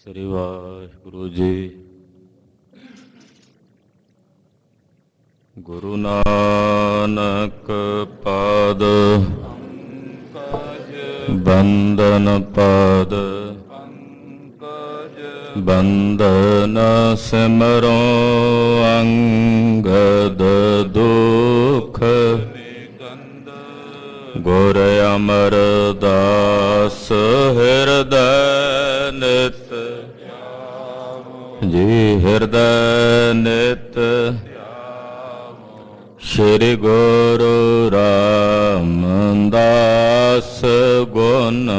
ਸ੍ਰੀ ਵਾਹਿਗੁਰੂ ਜੀ। ਗੁਰੂ ਨਾਨਕ ਪਾਦ ਬੰਦਨ ਪਾਦ ਬੰਦਨ ਸਿਮਰੋ ਅੰਗਦ ਦੁਖ ਗੁਰ ਅਮਰਦਾਸ ਹਿਰਦੈ ਨਿਤ ਜੀ ਹਿਰਦੈ ਨਿਤ ਸ਼੍ਰੀ ਗੁਰੂ ਰਾਮਦਾਸ ਗੁਣ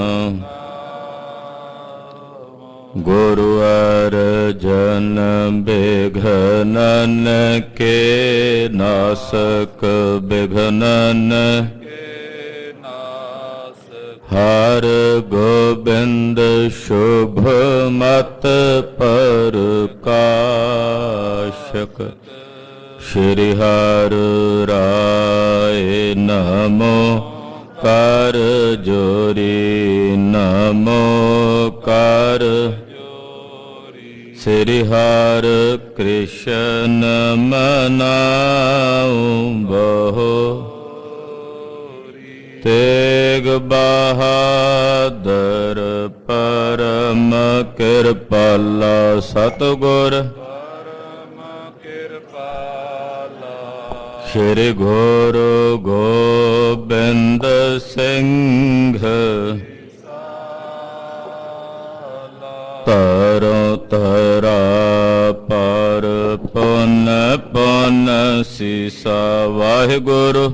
ਗੁਰੂ ਅਰਜਨ ਬਿਘਨਨ ਕੇ ਨਾਸਕ ਬਿਘਨਨ ਹਰ ਗੋਬਿੰਦ ਸ਼ੁਭ ਮਤ ਪ੍ਰਕਾਸ਼ਕ ਸ਼੍ਰੀ ਹਰਿ ਰਾਏ ਨਮੋ ਕਰ ਜੋਰੀ ਨਮੋ ਕਰ ਸ੍ਰੀ ਹਰਿ ਕ੍ਰਿਸ਼ਨ ਮਨਾਉ ਬਹੁ ਤੇਗ ਬਹਾਦਰ ਪਰਮ ਕਿਰਪਾਲਾ ਸਤਿਗੁਰ ਸ਼੍ਰੀ ਗੁਰੂ ਗੋਬਿੰਦ ਸਿੰਘ ਤਰੋ ਤਰਾ ਪਰ ਪੁਨ ਪੁਨ ਸੀਸਾ ਵਾਹਿਗੁਰੂ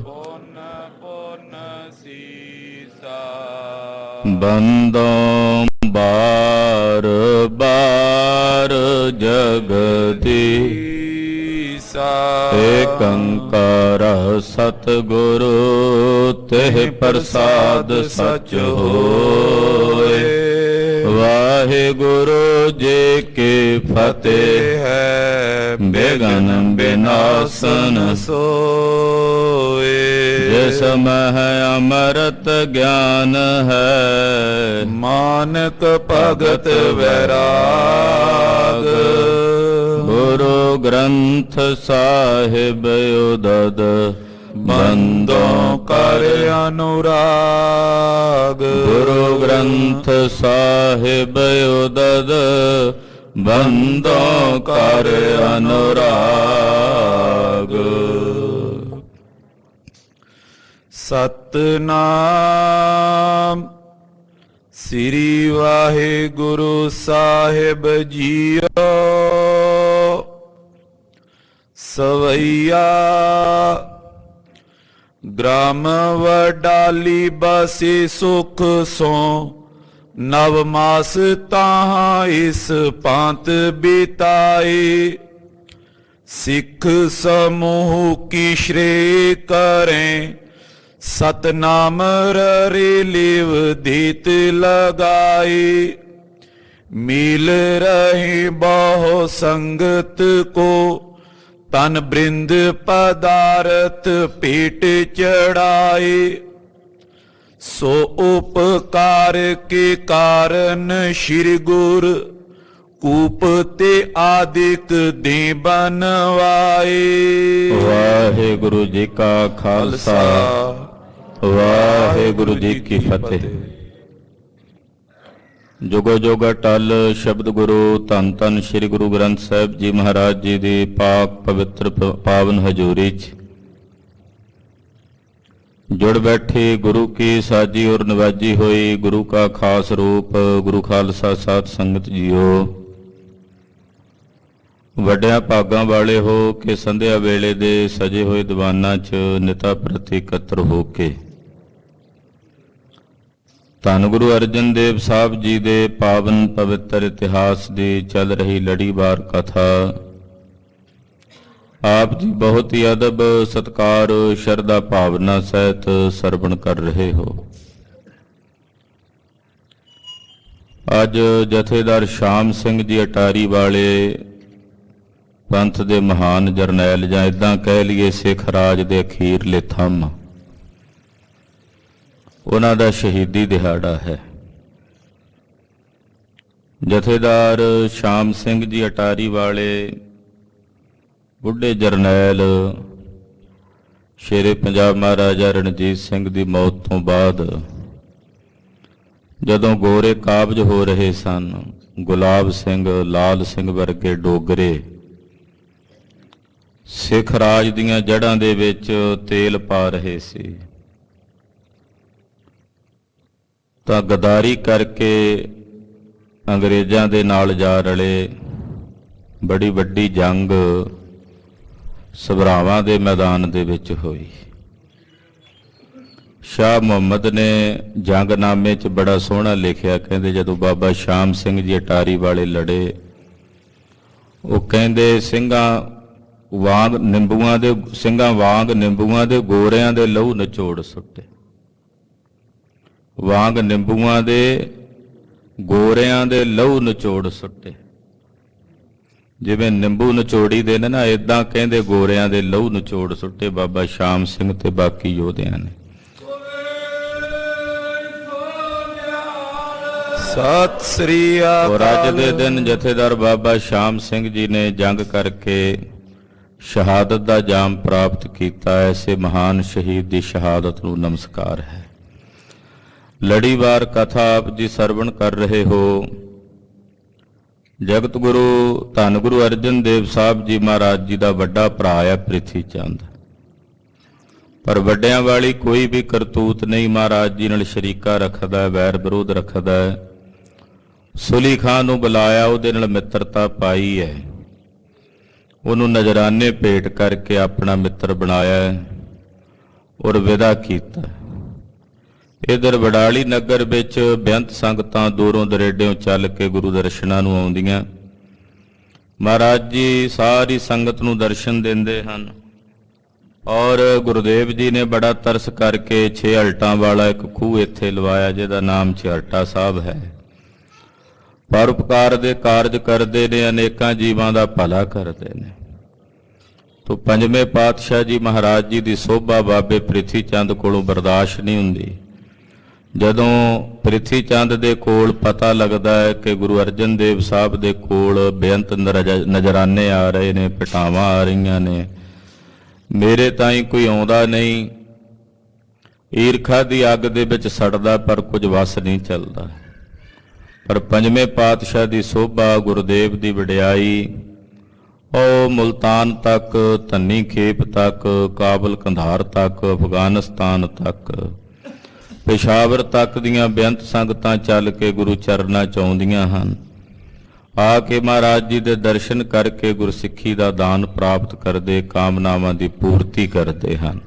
ਬੰਦੋਂ ਬਾਰ ਬਾਰ ਜਗਦੀਸਾ ਏਕ ਓੰਕਾਰ ਸਤਿਗੁਰੂ ਤਿਹ ਪ੍ਰਸਾਦ ਸਚ ਹੋਏ। ਵਾਹਿਗੁਰੂ ਜੀ ਕੀ ਫਤਿਹ ਹੈ ਬਿਘਨ ਬਿਨਾਸਨ ਸੋਏ। ਜਿਸ ਮਹਿ ਅੰਮ੍ਰਿਤ ਗਿਆਨ ਹੈ ਮਾਨਕ ਭਗਤ ਵੈਰਾਗ। ਗੁਰੂ ਗ੍ਰੰਥ ਸਾਹਿਬ ਉਦਦ ਬੰਦੋਂ ਕਰ ਅਨੁਰਾਗ। ਗੁਰੂ ਗ੍ਰੰਥ ਸਾਹਿਬ ਉਦਦ ਬੰਦੋਂ ਕਰ ਅਨੁਰਾਗ। ਸਤਿਨਾਮ ਸ੍ਰੀ ਵਾਹਿਗੁਰੂ ਸਾਹਿਬ ਜੀਓ। ਸਵਈਆ ਗ੍ਰਾਮ ਵਡਾਲੀ ਬਸੇ ਸੁਖ ਸੋ ਨਵ ਮਾਸ ਤਾਹਾਂ ਇਸ ਪਾਂਤ ਬਿਤਾਏ। ਸਿੱਖ ਸਮੂਹ ਕੀ ਸ਼੍ਰੇ ਕਰੇ ਸਤਨਾਮ ਰੇ ਲਿਵ ਦੀਤ ਲਗਾਏ। ਮਿਲ ਰਹੇ ਬਹੁ ਸੰਗਤ ਕੋ ਤਨ ਬ੍ਰਿੰਦ ਪਦਾਰਥ ਪੇਟ ਚੜਾਏ। ਸੋ ਉਪਕਾਰ ਕੇ ਕਾਰਨ ਸ਼੍ਰੀ ਗੁਰ ਕੂਪ ਤੇ ਆਦਿਕ ਦੇ ਬਨਵਾਏ। ਵਾਹਿਗੁਰੂ ਜੀ ਕਾ ਖਾਲਸਾ ਵਾਹਿਗੁਰੂ ਜੀ ਕੀ ਫਤਿਹ। ਜੁਗੋ ਜੁਗ ਅਟਲ ਸ਼ਬਦ ਗੁਰੂ ਧੰਨ ਧੰਨ ਸ਼੍ਰੀ ਗੁਰੂ ਗ੍ਰੰਥ ਸਾਹਿਬ ਜੀ ਮਹਾਰਾਜ ਜੀ ਦੀ ਪਾਕ ਪਵਿੱਤਰ ਪਾਵਨ ਹਜ਼ੂਰੀ 'ਚ ਜੁੜ ਬੈਠੇ ਗੁਰੂ ਕੀ ਸਾਜੀ ਔਰ ਨਵਾਜੀ ਹੋਈ ਗੁਰੂ ਕਾ ਖਾਸ ਰੂਪ ਗੁਰੂ ਖਾਲਸਾ ਸਾਧ ਸੰਗਤ ਜੀਓ। ਵੱਡਿਆਂ ਭਾਗਾਂ ਵਾਲੇ ਹੋ ਕੇ ਸੰਧਿਆ ਵੇਲੇ ਦੇ ਸਜੇ ਹੋਏ ਦੀਵਾਨਾਂ 'ਚ ਨਿਤਾ ਪ੍ਰਤੀ ਇਕੱਤਰ ਹੋ ਕੇ ਧੰਨ ਗੁਰੂ ਅਰਜਨ ਦੇਵ ਸਾਹਿਬ ਜੀ ਦੇ ਪਾਵਨ ਪਵਿੱਤਰ ਇਤਿਹਾਸ ਦੀ ਚੱਲ ਰਹੀ ਲੜੀਵਾਰ ਕਥਾ ਆਪ ਜੀ ਬਹੁਤ ਹੀ ਅਦਬ ਸਤਿਕਾਰ ਸ਼ਰਧਾ ਭਾਵਨਾ ਸਹਿਤ ਸਰਵਣ ਕਰ ਰਹੇ ਹੋ। ਅੱਜ ਜਥੇਦਾਰ ਸ਼ਾਮ ਸਿੰਘ ਜੀ ਅਟਾਰੀ ਵਾਲੇ ਪੰਥ ਦੇ ਮਹਾਨ ਜਰਨੈਲ ਜਾਂ ਇਦਾਂ ਕਹਿ ਲਈਏ ਸਿੱਖ ਰਾਜ ਦੇ ਅਖੀਰਲੇ ਥੰਮ ਉਹਨਾਂ ਦਾ ਸ਼ਹੀਦੀ ਦਿਹਾੜਾ ਹੈ। ਜਥੇਦਾਰ ਸ਼ਾਮ ਸਿੰਘ ਜੀ ਅਟਾਰੀ ਵਾਲੇ, ਬੁੱਢੇ ਜਰਨੈਲ ਸ਼ੇਰੇ ਪੰਜਾਬ ਮਹਾਰਾਜਾ ਰਣਜੀਤ ਸਿੰਘ ਦੀ ਮੌਤ ਤੋਂ ਬਾਅਦ ਜਦੋਂ ਗੋਰੇ ਕਾਬਜ ਹੋ ਰਹੇ ਸਨ, ਗੁਲਾਬ ਸਿੰਘ, ਲਾਲ ਸਿੰਘ ਵਰਗੇ ਡੋਗਰੇ ਸਿੱਖ ਰਾਜ ਦੀਆਂ ਜੜ੍ਹਾਂ ਦੇ ਵਿੱਚ ਤੇਲ ਪਾ ਰਹੇ ਸੀ, ਤਾਂ ਗਦਾਰੀ ਕਰਕੇ ਅੰਗਰੇਜ਼ਾਂ ਦੇ ਨਾਲ ਜਾ ਰਲੇ। ਬੜੀ ਵੱਡੀ ਜੰਗ ਸਭਰਾਵਾਂ ਦੇ ਮੈਦਾਨ ਦੇ ਵਿੱਚ ਹੋਈ। ਸ਼ਾਹ ਮੁਹੰਮਦ ਨੇ ਜੰਗਨਾਮੇ 'ਚ ਬੜਾ ਸੋਹਣਾ ਲਿਖਿਆ, ਕਹਿੰਦੇ ਜਦੋਂ ਬਾਬਾ ਸ਼ਾਮ ਸਿੰਘ ਜੀ ਅਟਾਰੀ ਵਾਲੇ ਲੜੇ, ਉਹ ਕਹਿੰਦੇ ਸਿੰਘਾਂ ਵਾਂਗ ਨਿੰਬੂਆਂ ਦੇ ਗੋਰਿਆਂ ਦੇ ਲਹੂ ਨਿਚੋੜ ਸੁੱਟੇ। ਵਾਂਗ ਨਿੰਬੂਆਂ ਦੇ ਗੋਰਿਆਂ ਦੇ ਲਹੂ ਨਿਚੋੜ ਸੁੱਟੇ। ਜਿਵੇਂ ਨਿੰਬੂ ਨਿਚੋੜੀ ਦੇ ਨੇ ਨਾ, ਇਦਾਂ ਕਹਿੰਦੇ ਗੋਰਿਆਂ ਦੇ ਲਹੂ ਨਿਚੋੜ ਸੁੱਟੇ ਬਾਬਾ ਸ਼ਾਮ ਸਿੰਘ ਤੇ ਬਾਕੀ ਯੋਧਿਆਂ ਨੇ। ਸਤਿ ਸ੍ਰੀ ਅਕਾਲ। ਔਰ ਅੱਜ ਦੇ ਦਿਨ ਜਥੇਦਾਰ ਬਾਬਾ ਸ਼ਾਮ ਸਿੰਘ ਜੀ ਨੇ ਜੰਗ ਕਰਕੇ ਸ਼ਹਾਦਤ ਦਾ ਜਾਮ ਪ੍ਰਾਪਤ ਕੀਤਾ। ਐਸੇ ਮਹਾਨ ਸ਼ਹੀਦ ਦੀ ਸ਼ਹਾਦਤ ਨੂੰ ਨਮਸਕਾਰ ਹੈ। ਲੜੀਵਾਰ ਕਥਾ ਆਪ ਜੀ ਸਰਵਣ ਕਰ ਰਹੇ ਹੋ। ਜਗਤ ਗੁਰੂ ਧੰਨ ਗੁਰੂ ਅਰਜਨ ਦੇਵ ਸਾਹਿਬ ਜੀ ਮਹਾਰਾਜ ਜੀ ਦਾ ਵੱਡਾ ਭਰਾ ਹੈ ਪ੍ਰਿਥੀ ਚੰਦ, ਪਰ ਵੱਡਿਆਂ ਵਾਲੀ ਕੋਈ ਵੀ ਕਰਤੂਤ ਨਹੀਂ। ਮਹਾਰਾਜ ਜੀ ਨਾਲ ਸ਼ਰੀਕਾ ਰੱਖਦਾ, ਵੈਰ ਵਿਰੋਧ ਰੱਖਦਾ। ਸੁਲੀ ਖਾਂ ਨੂੰ ਬੁਲਾਇਆ, ਉਹਦੇ ਨਾਲ ਮਿੱਤਰਤਾ ਪਾਈ ਹੈ, ਉਹਨੂੰ ਨਜ਼ਰਾਨੇ ਭੇਟ ਕਰਕੇ ਆਪਣਾ ਮਿੱਤਰ ਬਣਾਇਆ ਔਰ ਵਿਦਾ ਕੀਤਾ। ਇਧਰ ਵਡਾਲੀ ਨਗਰ ਵਿੱਚ ਬੇਅੰਤ ਸੰਗਤਾਂ ਦੂਰੋਂ ਦਰੇਡਿਓਂ ਚੱਲ ਕੇ ਗੁਰੂ ਦਰਸ਼ਨਾਂ ਨੂੰ ਆਉਂਦੀਆਂ। ਮਹਾਰਾਜ ਜੀ ਸਾਰੀ ਸੰਗਤ ਨੂੰ ਦਰਸ਼ਨ ਦਿੰਦੇ ਹਨ ਔਰ ਗੁਰਦੇਵ ਜੀ ਨੇ ਬੜਾ ਤਰਸ ਕਰਕੇ 6 ਹਲਟਾਂ ਵਾਲਾ ਇੱਕ ਖੂਹ ਇੱਥੇ ਲਵਾਇਆ, ਜਿਹਦਾ ਨਾਮ ਛਿਹਲਟਾ ਸਾਹਿਬ ਹੈ। ਪਰਉਪਕਾਰ ਦੇ ਕਾਰਜ ਕਰਦੇ ਨੇ, ਅਨੇਕਾਂ ਜੀਵਾਂ ਦਾ ਭਲਾ ਕਰਦੇ ਨੇ। ਤੋ ਪੰਜਵੇਂ ਪਾਤਸ਼ਾਹ ਜੀ ਮਹਾਰਾਜ ਜੀ ਦੀ ਸੋਭਾ ਬਾਬੇ ਪ੍ਰਿਥੀ ਚੰਦ ਕੋਲੋਂ ਬਰਦਾਸ਼ਤ ਨਹੀਂ ਹੁੰਦੀ। ਜਦੋਂ ਪ੍ਰਿਥੀ ਚੰਦ ਦੇ ਕੋਲ ਪਤਾ ਲੱਗਦਾ ਹੈ ਕਿ ਗੁਰੂ ਅਰਜਨ ਦੇਵ ਸਾਹਿਬ ਦੇ ਕੋਲ ਬੇਅੰਤ ਨਜ਼ਰਾਨੇ ਆ ਰਹੇ ਨੇ, ਪਟਾਵਾਂ ਆ ਰਹੀਆਂ ਨੇ, ਮੇਰੇ ਤਾਈਂ ਕੋਈ ਆਉਂਦਾ ਨਹੀਂ, ਈਰਖਾ ਦੀ ਅੱਗ ਦੇ ਵਿੱਚ ਸੜਦਾ ਪਰ ਕੁਝ ਵਸ ਨਹੀਂ ਚੱਲਦਾ। ਪਰ ਪੰਜਵੇਂ ਪਾਤਸ਼ਾਹ ਦੀ ਸੋਭਾ, ਗੁਰਦੇਵ ਦੀ ਵਡਿਆਈ, ਉਹ ਮੁਲਤਾਨ ਤੱਕ, ਧੰਨੀ ਖੇਪ ਤੱਕ, ਕਾਬਲ ਕੰਧਾਰ ਤੱਕ, ਅਫਗਾਨਿਸਤਾਨ ਤੱਕ, ਪੇਸ਼ਾਵਰ ਤੱਕ ਦੀਆਂ ਬੇਅੰਤ ਸੰਗਤਾਂ ਚੱਲ ਕੇ ਗੁਰੂ ਚਰਨਾਂ 'ਚ ਆਉਂਦੀਆਂ ਹਨ। ਆ ਕੇ ਮਹਾਰਾਜ ਜੀ ਦੇ ਦਰਸ਼ਨ ਕਰਕੇ ਗੁਰਸਿੱਖੀ ਦਾ ਦਾਨ ਪ੍ਰਾਪਤ ਕਰਦੇ, ਕਾਮਨਾਵਾਂ ਦੀ ਪੂਰਤੀ ਕਰਦੇ ਹਨ।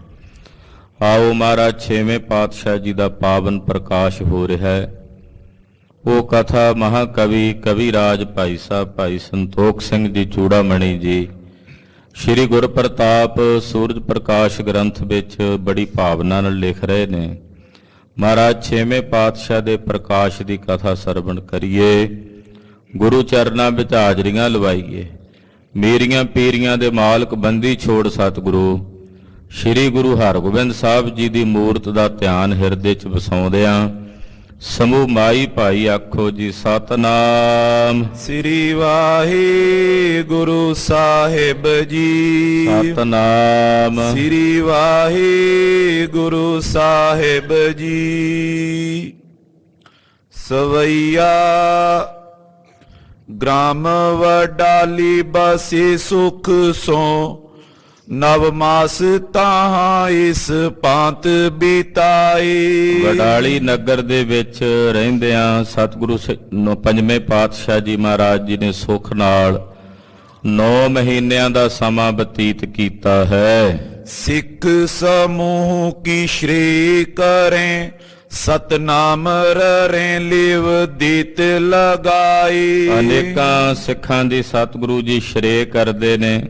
ਆਓ ਮਹਾਰਾਜ 6ਵੇਂ ਪਾਤਸ਼ਾਹ ਜੀ ਦਾ ਪਾਵਨ ਪ੍ਰਕਾਸ਼ ਹੋ ਰਿਹਾ ਹੈ। ਉਹ ਕਥਾ ਮਹਾਕਵੀ ਕਵੀਰਾਜ ਭਾਈ ਸਾਹਿਬ ਭਾਈ ਸੰਤੋਖ ਸਿੰਘ ਜੀ ਚੂੜਾਮਣੀ ਜੀ ਸ਼੍ਰੀ ਗੁਰਪ੍ਰਤਾਪ ਸੂਰਜ ਪ੍ਰਕਾਸ਼ ਗ੍ਰੰਥ ਵਿੱਚ ਬੜੀ ਭਾਵਨਾ ਨਾਲ ਲਿਖ ਰਹੇ ਨੇ। ਮਹਾਰਾਜ 6ਵੇਂ ਪਾਤਸ਼ਾਹ ਦੇ ਪ੍ਰਕਾਸ਼ ਦੀ ਕਥਾ ਸਰਵਣ ਕਰੀਏ, ਗੁਰੂ ਚਰਨਾਂ ਵਿੱਚ ਹਾਜ਼ਰੀਆਂ ਲਵਾਈਏ। ਮੇਰੀਆਂ ਪੀਰੀਆਂ ਦੇ ਮਾਲਕ ਬੰਦੀ ਛੋੜ ਸਤਿਗੁਰੂ ਸ਼੍ਰੀ ਗੁਰੂ ਹਰਗੋਬਿੰਦ ਸਾਹਿਬ ਜੀ ਦੀ ਮੂਰਤ ਦਾ ਧਿਆਨ ਹਿਰਦੇ 'ਚ ਵਸਾਉਂਦਿਆਂ ਸਮੂਹ ਮਾਈ ਭਾਈ ਆਖੋ ਜੀ ਸਤਨਾਮ ਸ੍ਰੀ ਵਾਹਿਗੁਰੂ ਸਾਹਿਬ ਜੀ। ਸਤਨਾਮ ਸ੍ਰੀ ਵਾਹਿਗੁਰੂ ਸਾਹਿਬ ਜੀ। ਸਵਈਆ ਗ੍ਰਾਮ ਵਡਾਲੀ ਬਸੇ ਸੁਖ ਸੋ, ਨਵ ਮਾਸ ਤਾਹਾਂ ਇਸ ਪਾਂਤ ਬੀਤਾਈ। ਵਡਾਲੀ ਨਗਰ ਦੇ ਵਿੱਚ ਰਹਿੰਦਿਆਂ ਸਤਿਗੁਰੂ ਪੰਜਵੇਂ ਪਾਤਸ਼ਾਹ ਜੀ ਮਹਾਰਾਜ ਜੀ ਨੇ ਸੁਖ ਨਾਲ 9 ਮਹੀਨਿਆਂ ਦਾ ਸਮਾਂ ਬਤੀਤ ਕੀਤਾ ਹੈ। ਸਿੱਖ ਸਮੂਹ ਕੀ ਸ਼੍ਰੀ ਕਰੇ, ਸਤਨਾਮ ਰੇ ਲਿਵ ਦੀਤ ਲਗਾਈ। ਅਨੇਕਾਂ ਸਿੱਖਾਂ ਦੀ ਸਤਿਗੁਰੂ ਜੀ ਸ਼੍ਰੇ ਕਰਦੇ ਨੇ,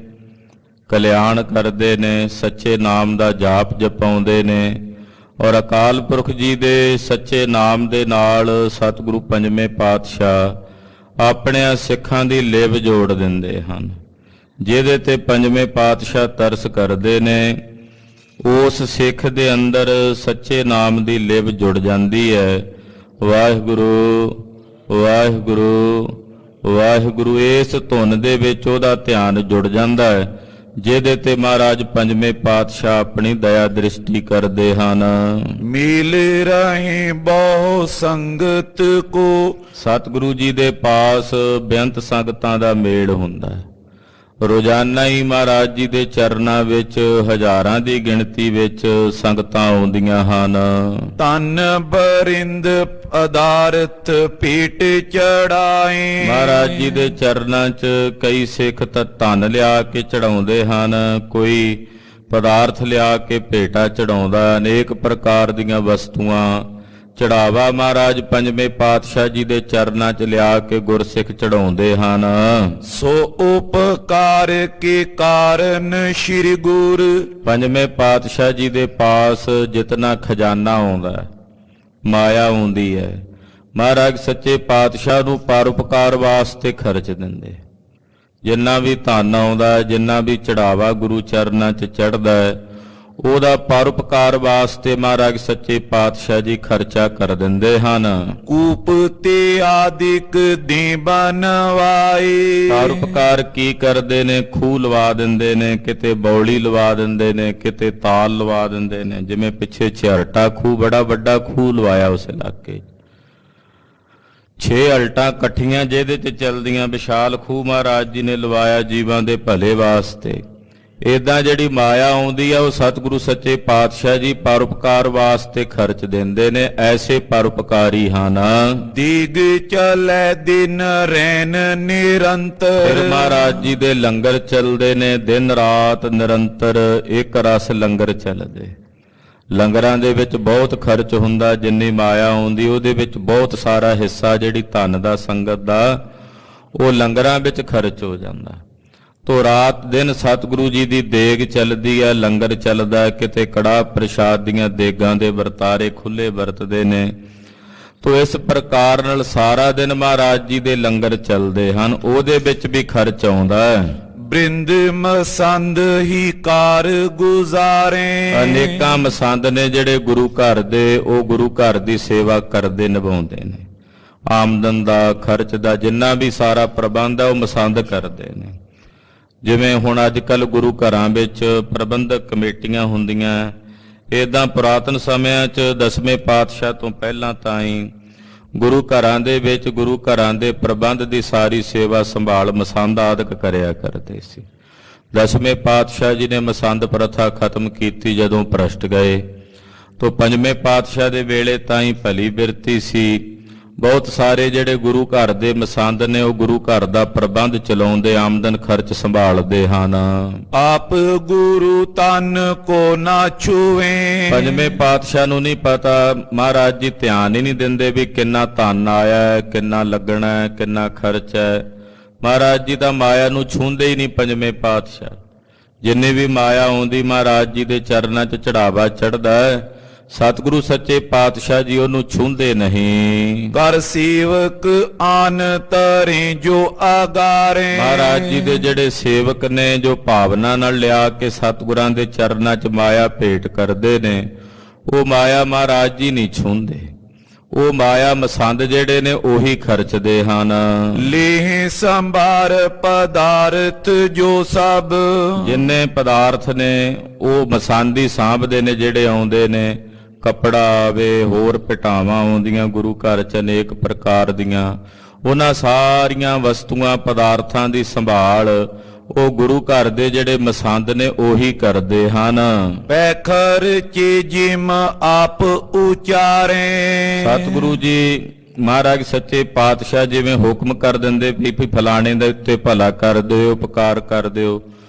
ਕਲਿਆਣ ਕਰਦੇ ਨੇ, ਸੱਚੇ ਨਾਮ ਦਾ ਜਾਪ ਜਪਾਉਂਦੇ ਨੇ ਔਰ ਅਕਾਲ ਪੁਰਖ ਜੀ ਦੇ ਸੱਚੇ ਨਾਮ ਦੇ ਨਾਲ ਸਤਿਗੁਰੂ ਪੰਜਵੇਂ ਪਾਤਸ਼ਾਹ ਆਪਣਿਆਂ ਸਿੱਖਾਂ ਦੀ ਲਿਵ ਜੋੜ ਦਿੰਦੇ ਹਨ। ਜਿਹਦੇ ਤੇ ਪੰਜਵੇਂ ਪਾਤਸ਼ਾਹ ਤਰਸ ਕਰਦੇ ਨੇ, ਉਸ ਸਿੱਖ ਦੇ ਅੰਦਰ ਸੱਚੇ ਨਾਮ ਦੀ ਲਿਵ ਜੁੜ ਜਾਂਦੀ ਹੈ। ਵਾਹਿਗੁਰੂ ਵਾਹਿਗੁਰੂ ਵਾਹਿਗੁਰੂ ਇਸ ਧੁਨ ਦੇ ਵਿੱਚ ਉਹਦਾ ਧਿਆਨ ਜੁੜ ਜਾਂਦਾ ਹੈ, ਜਿਹਦੇ ਤੇ ਮਹਾਰਾਜ ਪੰਜਵੇਂ ਪਾਤਸ਼ਾਹ ਆਪਣੀ ਦਇਆ ਦ੍ਰਿਸ਼ਟੀ ਕਰਦੇ ਹਨ। ਮਿਲ ਰਹੇ ਬਹੁ ਸੰਗਤ ਕੋ, ਸਤਿਗੁਰੂ ਜੀ ਦੇ ਪਾਸ ਬੇਅੰਤ ਸੰਗਤਾਂ ਦਾ ਮੇਲ ਹੁੰਦਾ ਹੈ। ਰੋਜ਼ਾਨਾ ਹੀ ਮਹਾਰਾਜ ਜੀ ਦੇ ਚਰਨਾਂ ਵਿੱਚ ਹਜ਼ਾਰਾਂ ਦੀ ਗਿਣਤੀ ਵਿੱਚ ਸੰਗਤਾਂ ਆਉਂਦੀਆਂ ਹਨ। ਤਨ ਬਰਿੰਦ ਅਦਾਰਥ ਪੀਟ ਚੜਾਏ, ਮਹਾਰਾਜ ਜੀ ਦੇ ਚਰਨਾਂ 'ਚ ਕਈ ਸਿੱਖ ਤਾਂ ਧਨ ਲਿਆ ਕੇ ਚੜਾਉਂਦੇ ਹਨ, ਕੋਈ ਪਦਾਰਥ ਲਿਆ ਕੇ ਭੇਟਾ ਚੜਾਉਂਦਾ, ਅਨੇਕ ਪ੍ਰਕਾਰ ਦੀਆਂ ਵਸਤੂਆਂ ਚੜਾਵਾ ਮਹਾਰਾਜ ਪੰਜਵੇਂ ਪਾਤਸ਼ਾਹ ਜੀ ਦੇ ਚਰਨਾਂ 'ਚ ਲਿਆ ਕੇ ਗੁਰਸਿੱਖ ਚੜਾਉਂਦੇ ਹਨ। ਸੋ ਉਪਕਾਰ ਕੇ ਕਾਰਨ ਸ੍ਰੀ ਗੁਰ, ਪੰਜਵੇਂ ਪਾਤਸ਼ਾਹ ਜੀ ਦੇ ਪਾਸ ਜਿਤਨਾ ਖਜ਼ਾਨਾ ਆਉਂਦਾ ਹੈ, ਮਾਇਆ ਆਉਂਦੀ ਹੈ, ਮਹਾਰਾਜ ਸੱਚੇ ਪਾਤਸ਼ਾਹ ਨੂੰ ਪਰਉਪਕਾਰ ਵਾਸਤੇ ਖਰਚ ਦਿੰਦੇ। ਜਿੰਨਾ ਵੀ ਧਨ ਆਉਂਦਾ, ਜਿੰਨਾ ਵੀ ਚੜਾਵਾ ਗੁਰੂ ਚਰਨਾਂ 'ਚ ਚੜ੍ਹਦਾ ਹੈ, ਉਹਦਾ ਪਰਉਪਕਾਰ ਵਾਸਤੇ ਮਹਾਰਾਜ ਸੱਚੇ ਪਾਤਸ਼ਾਹ ਜੀ ਖਰਚਾ ਕਰ ਦਿੰਦੇ ਹਨ। ਕੂਪ ਤੇ ਆਦਿਕ ਦੇ ਬਨਵਾਏ, ਪਰਉਪਕਾਰ ਕੀ ਕਰਦੇ ਨੇ? ਖੂਹ ਲਵਾ ਦਿੰਦੇ ਨੇ, ਕਿਤੇ ਬੌਲੀ ਲਵਾ ਦਿੰਦੇ ਨੇ, ਕਿਤੇ ਤਾਲ ਲਵਾ ਦਿੰਦੇ ਨੇ। ਜਿਵੇਂ ਪਿੱਛੇ ਛਿਹਰਟਾ ਖੂਹ, ਬੜਾ ਵੱਡਾ ਖੂਹ ਲਵਾਇਆ ਉਸ ਇਲਾਕੇ 6 ਅਲਟਾਂ ਇਕੱਠੀਆਂ ਜਿਹਦੇ ਤੇ ਚਲਦੀਆਂ, ਵਿਸ਼ਾਲ ਖੂਹ ਮਹਾਰਾਜ ਜੀ ਨੇ ਲਵਾਇਆ ਜੀਵਾਂ ਦੇ ਭਲੇ ਵਾਸਤੇ। ਏਦਾਂ ਜਿਹੜੀ ਮਾਇਆ ਆਉਂਦੀ ਆ, ਉਹ ਸਤਿਗੁਰੂ ਸੱਚੇ ਪਾਤਸ਼ਾਹ ਜੀ ਪਰਉਪਕਾਰ ਵਾਸਤੇ ਖਰਚ ਦਿੰਦੇ ਨੇ। ਐਸੇ ਪਰਉਪਕਾਰੀ ਹਨ। ਦੀਗ ਚਲੇ ਦਿਨ ਰੈਨ ਨਿਰੰਤਰ, ਫਿਰ ਮਹਾਰਾਜ ਜੀ ਦੇ ਲੰਗਰ ਚੱਲਦੇ ਨੇ ਦਿਨ ਰਾਤ ਨਿਰੰਤਰ, ਇੱਕ ਰਸ ਲੰਗਰ ਚੱਲਦੇ। ਲੰਗਰਾਂ ਦੇ ਵਿੱਚ ਬਹੁਤ ਖਰਚ ਹੁੰਦਾ, ਜਿੰਨੀ ਮਾਇਆ ਆਉਂਦੀ ਉਹਦੇ ਵਿੱਚ ਬਹੁਤ ਸਾਰਾ ਹਿੱਸਾ ਜਿਹੜੀ ਧਨ ਦਾ ਸੰਗਤ ਦਾ ਉਹ ਲੰਗਰਾਂ ਵਿੱਚ ਖਰਚ ਹੋ ਜਾਂਦਾ। ਤੋ ਰਾਤ ਦਿਨ ਸਤਿਗੁਰੂ ਜੀ ਦੀ ਦੇਗ ਚੱਲਦੀ ਹੈ, ਲੰਗਰ ਚੱਲਦਾ, ਕਿਤੇ ਕੜਾਹ ਪ੍ਰਸ਼ਾਦ ਦੀਆਂ ਦੇਗਾਂ ਦੇ ਵਰਤਾਰੇ ਖੁੱਲੇ ਵਰਤਦੇ ਨੇ। ਤੋ ਇਸ ਪ੍ਰਕਾਰ ਨਾਲ ਸਾਰਾ ਦਿਨ ਮਹਾਰਾਜ ਜੀ ਦੇ ਲੰਗਰ ਚੱਲਦੇ ਹਨ, ਉਹਦੇ ਵਿੱਚ ਵੀ ਖਰਚ ਆਉਂਦਾ ਹੈ। ਬ੍ਰਿੰਦ ਮਸੰਦ ਹੀ ਕਾਰ ਗੁਜ਼ਾਰੇ, ਅਨੇਕਾਂ ਮਸੰਦ ਨੇ ਜਿਹੜੇ ਗੁਰੂ ਘਰ ਦੇ, ਉਹ ਗੁਰੂ ਘਰ ਦੀ ਸੇਵਾ ਕਰਦੇ ਨਿਭਾਉਂਦੇ ਨੇ। ਆਮਦਨ ਦਾ, ਖਰਚ ਦਾ, ਜਿੰਨਾ ਵੀ ਸਾਰਾ ਪ੍ਰਬੰਧ ਹੈ ਉਹ ਮਸੰਦ ਕਰਦੇ ਨੇ। ਜਿਵੇਂ ਹੁਣ ਅੱਜ ਕੱਲ੍ਹ ਗੁਰੂ ਘਰਾਂ ਵਿੱਚ ਪ੍ਰਬੰਧਕ ਕਮੇਟੀਆਂ ਹੁੰਦੀਆਂ, ਇੱਦਾਂ ਪੁਰਾਤਨ ਸਮਿਆਂ 'ਚ ਦਸਵੇਂ ਪਾਤਸ਼ਾਹ ਤੋਂ ਪਹਿਲਾਂ ਤਾਂ ਹੀ ਗੁਰੂ ਘਰਾਂ ਦੇ ਵਿੱਚ ਗੁਰੂ ਘਰਾਂ ਦੇ ਪ੍ਰਬੰਧ ਦੀ ਸਾਰੀ ਸੇਵਾ ਸੰਭਾਲ ਮਸੰਦ ਆਦਿਕ ਕਰਿਆ ਕਰਦੇ ਸੀ। ਦਸਵੇਂ ਪਾਤਸ਼ਾਹ ਜੀ ਨੇ ਮਸੰਦ ਪ੍ਰਥਾ ਖਤਮ ਕੀਤੀ ਜਦੋਂ ਭ੍ਰਸ਼ਟ ਗਏ, ਤੋਂ ਪੰਜਵੇਂ ਪਾਤਸ਼ਾਹ ਦੇ ਵੇਲੇ ਤਾਂ ਹੀ ਭਲੀ ਬਿਰਤੀ ਸੀ। ਬਹੁਤ ਸਾਰੇ ਜਿਹੜੇ ਗੁਰੂ ਘਰ ਦੇ ਮਸੰਦ ਨੇ ਉਹ ਗੁਰੂ ਘਰ ਦਾ ਪ੍ਰਬੰਧ ਚਲਾਉਂਦੇ, ਆਮਦਨ ਖਰਚ ਸੰਭਾਲਦੇ ਹਨ। ਆਪ ਗੁਰੂ ਤਨ ਕੋ ਨਾ ਛੂਵੇ, ਪੰਜਵੇਂ ਪਾਤਸ਼ਾਹ ਨੂੰ ਨਹੀਂ ਪਤਾ, ਮਹਾਰਾਜ ਜੀ ਧਿਆਨ ਹੀ ਨਹੀਂ ਦਿੰਦੇ ਵੀ ਕਿੰਨਾ ਧਨ ਆਇਆ ਹੈ, ਕਿੰਨਾ ਲੱਗਣਾ ਹੈ, ਕਿੰਨਾ ਖਰਚ ਹੈ। ਮਹਾਰਾਜ ਜੀ ਤਾਂ ਮਾਇਆ ਨੂੰ ਛੂੰਹਦੇ ਹੀ ਨਹੀਂ ਪੰਜਵੇਂ ਪਾਤਸ਼ਾਹ। ਜਿੰਨੀ ਵੀ ਮਾਇਆ ਆਉਂਦੀ ਮਹਾਰਾਜ ਜੀ ਦੇ ਚਰਨਾਂ 'ਚ ਚੜਾਵਾ ਚੜ੍ਹਦਾ ਹੈ, ਸਤਿਗੁਰੂ ਸੱਚੇ ਪਾਤਸ਼ਾਹ ਜੀ ਉਹਨੂੰ ਛੂੰਹਦੇ ਨਹੀਂ। ਕਰ ਸੇਵਕ ਆਨ ਤਰੇ ਜੋ ਆਗਾਰੇ, ਮਹਾਰਾਜ ਜੀ ਦੇ ਜਿਹੜੇ ਸੇਵਕ ਨੇ, ਜੋ ਭਾਵਨਾ ਨਾਲ ਲਿਆ ਕੇ ਸਤਿਗੁਰਾਂ ਦੇ ਚਰਨਾਂ 'ਚ ਮਾਇਆ ਭੇਟ ਕਰਦੇ ਨੇ, ਉਹ ਮਾਇਆ ਮਹਾਰਾਜ ਜੀ ਨਹੀਂ ਛੂੰਹਦੇ। ਉਹ ਮਾਇਆ ਮਸੰਦ ਜਿਹੜੇ ਨੇ ਉਹੀ ਖਰਚਦੇ ਹਨ। ਲੇਹ ਸੰਭਾਰ ਪਦਾਰਥ ਜੋ ਸਭ, ਜਿੰਨੇ ਪਦਾਰਥ ਨੇ ਉਹ ਮਸੰਦ ਹੀ ਸਾਂਭਦੇ ਨੇ ਜਿਹੜੇ ਆਉਂਦੇ ਨੇ। ਕੱਪੜਾ ਆਵੇ, ਹੋਰ ਭਟਾਵਾਂ ਆਉਂਦੀਆਂ ਗੁਰੂ ਘਰ 'ਚ ਅਨੇਕ ਪ੍ਰਕਾਰ ਦੀਆਂ, ਉਹਨਾਂ ਸਾਰੀਆਂ ਵਸਤੂਆਂ ਪਦਾਰਥਾਂ ਦੀ ਸੰਭਾਲ ਉਹ ਗੁਰੂ ਘਰ ਦੇ ਜਿਹੜੇ ਮਸੰਦ ਨੇ ਉਹੀ ਕਰਦੇ ਹਨ। ਪੈਖਰ ਚੇ ਜਿਮ ਆਪ ਉਚਾਰੇ, ਸਤਿਗੁਰੂ ਜੀ ਮਹਾਰਾਜ ਸੱਚੇ ਪਾਤਸ਼ਾਹ ਜਿਵੇਂ ਹੁਕਮ ਕਰ ਦਿੰਦੇ ਵੀ ਫਲਾਣੇ ਦੇ ਉੱਤੇ ਭਲਾ ਕਰ ਦਿਓ, ਉਪਕਾਰ ਕਰ ਦਿਓ,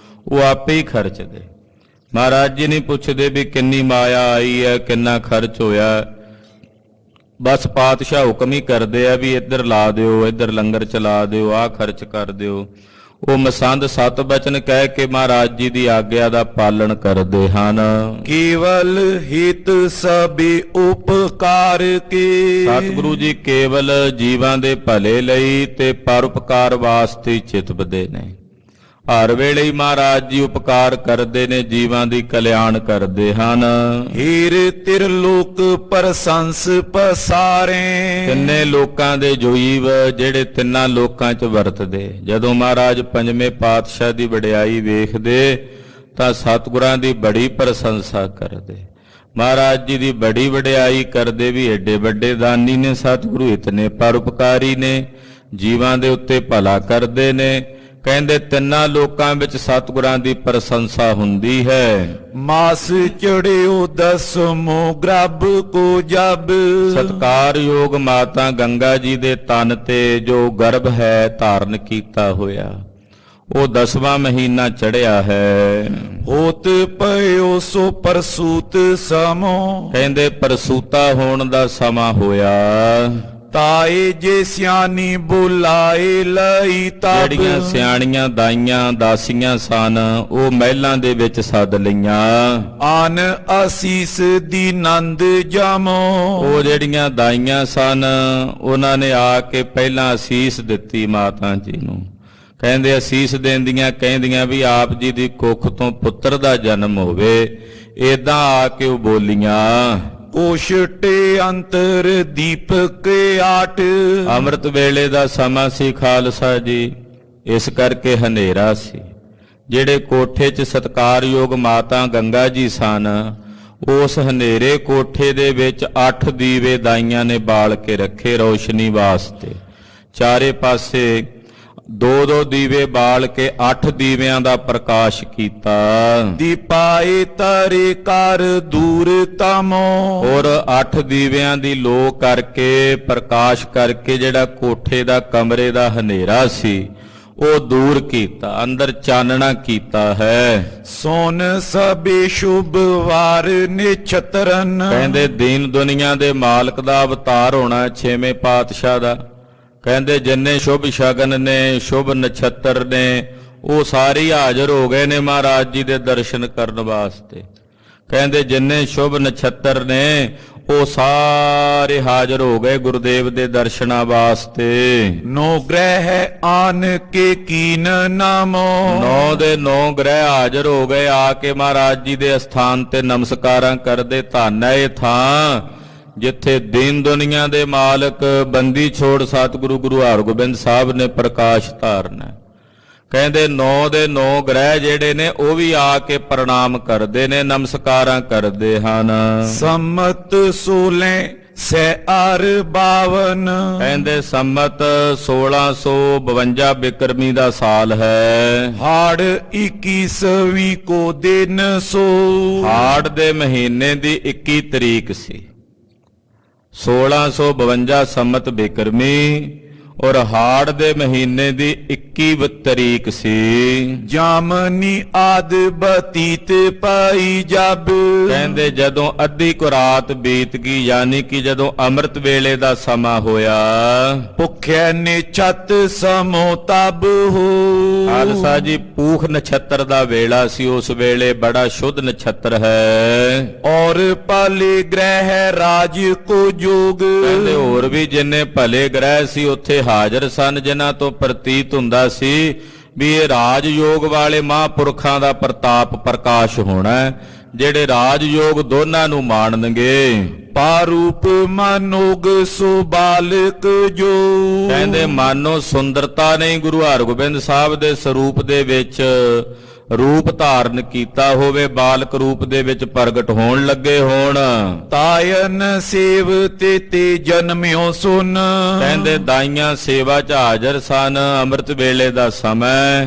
ਉਹ ਆਪੇ ਹੀ ਖਰਚਦੇ। ਮਹਾਰਾਜ ਜੀ ਨਹੀਂ ਪੁੱਛਦੇ ਵੀ ਕਿੰਨੀ ਮਾਇਆ ਆਈ ਹੈ, ਕਿੰਨਾ ਖਰਚ ਹੋਇਆ। ਬਸ ਪਾਤਸ਼ਾਹ ਹੁਕਮ ਹੀ ਕਰਦੇ ਆ ਵੀ ਇੱਧਰ ਲਾ ਦਿਓ, ਇੱਧਰ ਲੰਗਰ ਚਲਾ ਦਿਓ, ਆਹ ਖਰਚ ਕਰ ਦਿਓ। ਉਹ ਮਸੰਦ ਸਤ ਬਚਨ ਕਹਿ ਕੇ ਮਹਾਰਾਜ ਜੀ ਦੀ ਆਗਿਆ ਦਾ ਪਾਲਣ ਕਰਦੇ ਹਨ। ਕੇਵਲ ਹਿਤ ਸਭੇ ਉਪਕਾਰ ਕੇ, ਸਤਿਗੁਰੂ ਜੀ ਕੇਵਲ ਜੀਵਾਂ ਦੇ ਭਲੇ ਲਈ ਤੇ ਪਰਉਪਕਾਰ ਵਾਸਤੇ ਚਿਤਵਦੇ ਨੇ। ਹਰ ਵੇਲੇ ਹੀ ਮਹਾਰਾਜ ਜੀ ਉਪਕਾਰ ਕਰਦੇ ਨੇ, ਜੀਵਾਂ ਦੀ ਕਲਿਆਣ ਕਰਦੇ ਹਨ। ਹੀਰ ਤਿਰਲੋਕ ਪ੍ਰਸੰਸ ਪਸਾਰੇ। ਤਿੰਨੇ ਲੋਕਾਂ ਦੇ ਜੀਵ ਜਿਹੜੇ ਤਿੰਨਾਂ ਲੋਕਾਂ 'ਚ ਵਰਤਦੇ, ਜਦੋਂ ਮਹਾਰਾਜ ਪੰਜਵੇਂ ਪਾਤਸ਼ਾਹ ਦੀ ਵਡਿਆਈ ਵੇਖਦੇ ਤਾਂ ਸਤਿਗੁਰਾਂ ਦੀ ਬੜੀ ਪ੍ਰਸ਼ੰਸਾ ਕਰਦੇ, ਮਹਾਰਾਜ ਜੀ ਦੀ ਬੜੀ ਵਡਿਆਈ ਕਰਦੇ ਵੀ ਏਡੇ ਵੱਡੇ ਦਾਨੀ ਨੇ ਸਤਿਗੁਰੂ, ਇਤਨੇ ਪਰਉਪਕਾਰੀ ਨੇ, ਜੀਵਾਂ ਦੇ ਉੱਤੇ ਭਲਾ ਕਰਦੇ ਨੇ। ਕਹਿੰਦੇ ਤਿੰਨਾਂ ਲੋਕਾਂ ਵਿੱਚ ਸਤਿਗੁਰਾਂ ਦੀ ਪ੍ਰਸ਼ੰਸਾ ਹੁੰਦੀ ਹੈ। ਮਾਸ ਚੜਿਓ ਦਸਮੋ ਗ੍ਰਭ ਕੋ ਜਬ। ਸਤਿਕਾਰਯੋਗ ਮਾਤਾ ਗੰਗਾ ਜੀ ਦੇ ਤਨ ਤੇ ਜੋ ਗਰਭ ਹੈ ਧਾਰਨ ਕੀਤਾ ਹੋਇਆ, ਉਹ 10ਵਾਂ ਮਹੀਨਾ ਚੜਿਆ ਹੈ। ਹੋਤ ਪਇਓ ਸੋ ਪਰਸੂਤ ਸਮੋ। ਕਹਿੰਦੇ ਪਰਸੂਤਾ ਹੋਣ ਦਾ ਸਮਾਂ ਹੋਇਆ। ਤਾਏ ਜੇ ਸਿਆਣੀ ਬੁਲਾਏ ਲਈ ਤਬ। ਜਿਹੜੀਆਂ ਸਿਆਣੀਆਂ ਦਾਈਆਂ ਦਾਸੀਆਂ ਸਨ ਉਹ ਮਹਿਲਾਂ ਦੇ ਵਿੱਚ ਸੱਦ ਲਈਆਂ। ਆਨ ਅਸੀਸ ਦੀ ਨੰਦ ਜਮੋ। ਉਹ ਜਿਹੜੀਆਂ ਦਾਈਆਂ ਸਨ ਉਹਨਾਂ ਨੇ ਆ ਕੇ ਪਹਿਲਾਂ ਅਸੀਸ ਦਿੱਤੀ ਮਾਤਾ ਜੀ ਨੂੰ। ਕਹਿੰਦੇ ਅਸੀਸ ਦੇਂਦੀਆਂ ਕਹਿੰਦੀਆਂ ਵੀ ਆਪ ਜੀ ਦੀ ਕੁੱਖ ਤੋਂ ਪੁੱਤਰ ਦਾ ਜਨਮ ਹੋਵੇ। ਏਦਾਂ ਆ ਕੇ ਉਹ ਬੋਲੀਆਂ। ਕੋਸ਼ਟੇ ਅੰਤਰ ਦੀਪਕ ਆਟ। ਅੰਮ੍ਰਿਤ ਵੇਲੇ ਦਾ ਸਮਾਂ ਸੀ ਖਾਲਸਾ ਜੀ, ਇਸ ਕਰਕੇ ਹਨੇਰਾ ਸੀ। ਜਿਹੜੇ ਕੋਠੇ 'ਚ ਸਤਿਕਾਰਯੋਗ ਮਾਤਾ ਗੰਗਾ ਜੀ ਸਨ, ਉਸ ਹਨੇਰੇ ਕੋਠੇ ਦੇ ਵਿੱਚ 8 ਦੀਵੇ ਦਾਈਆਂ ਨੇ ਬਾਲ ਕੇ ਰੱਖੇ ਰੌਸ਼ਨੀ ਵਾਸਤੇ। ਚਾਰੇ ਪਾਸੇ 2-2 ਦੀਵੇ ਬਾਲ ਕੇ 8 ਦੀਵਿਆਂ ਦਾ ਪ੍ਰਕਾਸ਼ ਕੀਤਾ। ਦੀਪਾਏ ਤਰੇ ਕਰ ਦੂਰ ਤਮੋ। ਔਰ 8 ਦੀਵਿਆਂ ਦੀ ਲੋ ਕਰਕੇ ਪ੍ਰਕਾਸ਼ ਕਰਕੇ ਜਿਹੜਾ ਕੋਠੇ ਦਾ ਕਮਰੇ ਦਾ ਹਨੇਰਾ ਸੀ ਉਹ ਦੂਰ ਕੀਤਾ, ਅੰਦਰ ਚਾਨਣਾ ਕੀਤਾ ਹੈ। ਸੋਨ ਸਭੇ ਸ਼ੁਭ ਵਾਰ ਨਿਛਤਰਨ। ਕਹਿੰਦੇ ਦੀਨ ਦੁਨੀਆ ਦੇ ਮਾਲਕ ਦਾ ਅਵਤਾਰ ਹੋਣਾ 6ਵੇਂ ਪਾਤਸ਼ਾਹ ਦਾ। ਕਹਿੰਦੇ ਜਿੰਨੇ ਸ਼ੁਭ ਸ਼ਗਨ ਨੇ, ਸ਼ੁਭ ਨਛੱਤਰ ਨੇ, ਉਹ ਸਾਰੇ ਹਾਜ਼ਰ ਹੋ ਗਏ ਨੇ ਮਹਾਰਾਜ ਜੀ ਦੇ ਦਰਸ਼ਨ ਕਰਨ ਵਾਸਤੇ। ਕਹਿੰਦੇ ਜਿੰਨੇ ਸ਼ੁਭ ਨਛੱਤਰ ਨੇ ਉਹ ਸਾਰੇ ਹਾਜ਼ਰ ਹੋ ਗਏ ਗੁਰਦੇਵ ਦੇ ਦਰਸ਼ਨਾਂ ਵਾਸਤੇ। 9 ਗ੍ਰਹਿ ਆਨ ਕੇ ਕੀਨ ਨਾਮੋ। 9 ਦੇ 9 ਗ੍ਰਹਿ ਹਾਜ਼ਰ ਹੋ ਗਏ ਆ ਕੇ ਮਹਾਰਾਜ ਜੀ ਦੇ ਅਸਥਾਨ ਤੇ ਨਮਸਕਾਰਾਂ ਕਰਦੇ। ਧੰਨ ਹੈ ਇਹ ਥਾਂ ਜਿੱਥੇ ਦੀਨ ਦੁਨੀਆ ਦੇ ਮਾਲਕ ਬੰਦੀ ਛੋੜ ਸਤਿਗੁਰੂ ਗੁਰੂ ਹਰਗੋਬਿੰਦ ਸਾਹਿਬ ਨੇ ਪ੍ਰਕਾਸ਼ ਧਾਰਨਾ। ਕਹਿੰਦੇ 9 ਦੇ 9 ਗ੍ਰਹਿ ਜਿਹੜੇ ਨੇ ਉਹ ਵੀ ਆ ਕੇ ਪ੍ਰਣਾਮ ਕਰਦੇ ਨੇ, ਨਮਸਕਾਰਾਂ ਕਰਦੇ ਹਨ। ਸੰਮਤ 16 ਸੈ ਅਰ 52। ਕਹਿੰਦੇ ਸੰਮਤ 1652 ਬਿਕਰਮੀ ਦਾ ਸਾਲ ਹੈ। ਹਾੜ 21ਵੀਂ ਕੋ ਦਿਨ ਸੋ। ਹਾੜ ਦੇ ਮਹੀਨੇ ਦੀ 21 ਤਰੀਕ ਸੀ। 1652 ਸੰਮਤ ਬਿਕਰਮੀ ਔਰ ਹਾੜ ਦੇ ਮਹੀਨੇ ਦੀ 21 ਤਰੀਕ ਸੀ। ਜਾਮਨੀ ਆਦ ਬਤੀਤ ਪਾਈ ਜਬ। ਕਹਿੰਦੇ ਜਦੋਂ ਅੱਧੀ ਕੁ ਰਾਤ ਬੀਤ ਗਈ, ਯਾਨੀ ਕਿ ਜਦੋਂ ਅੰਮ੍ਰਿਤ ਵੇਲੇ ਦਾ ਸਮਾਂ ਹੋਇਆ। ਭੁੱਖਿਆ ਨੇ ਛਤ ਸਮੋ ਤਬ ਹੋ। ਖਾਲਸਾ ਜੀ ਪੂਖ ਨਛੱਤਰ ਦਾ ਵੇਲਾ ਸੀ, ਉਸ ਵੇਲੇ ਬੜਾ ਸ਼ੁੱਧ ਨਛੱਤਰ ਹੈ। ਔਰ ਪਾਲੇ ਗ੍ਰਹਿ ਰਾਜ ਕੋ ਜੋਗ। ਕਹਿੰਦੇ ਹੋਰ ਵੀ ਜਿੰਨੇ ਭਲੇ ਗ੍ਰਹਿ ਸੀ ਉੱਥੇ ਹਾਜ਼ਰ ਸਨ, ਜਿਨ੍ਹਾਂ ਤੋਂ ਪ੍ਰਤੀਤ ਹੁੰਦਾ ਸੀ ਵੀ ਇਹ ਰਾਜਯੋਗ ਵਾਲੇ ਮਹਾਂਪੁਰਖਾਂ ਦਾ ਪ੍ਰਤਾਪ ਪ੍ਰਕਾਸ਼ ਹੋਣਾ, ਜਿਹੜੇ ਰਾਜਯੋਗ ਦੋਨਾਂ ਨੂੰ ਮਾਣਨਗੇ। ਪਾਰੂਪ ਮਾਨੋਗ ਸੋ ਬਾਲਕ ਜੋ। ਕਹਿੰਦੇ ਮਾਨੋ ਸੁੰਦਰਤਾ ਨੇ ਗੁਰੂ ਹਰਗੋਬਿੰਦ ਸਾਹਿਬ ਦੇ ਸਰੂਪ ਦੇ ਵਿੱਚ ਰੂਪ ਧਾਰਨ ਕੀਤਾ ਹੋਵੇ, ਬਾਲਕ ਰੂਪ ਦੇ ਵਿੱਚ ਪ੍ਰਗਟ ਹੋਣ ਲੱਗੇ ਹੋਣ। ਤਾਇਨ ਸੇਵ ਤੇ ਜਨਮਿਓ ਸੁਨ। ਕਹਿੰਦੇ ਦਾਈਆਂ ਸੇਵਾ 'ਚ ਹਾਜ਼ਰ ਸਨ। ਅੰਮ੍ਰਿਤ ਵੇਲੇ ਦਾ ਸਮਾਂ,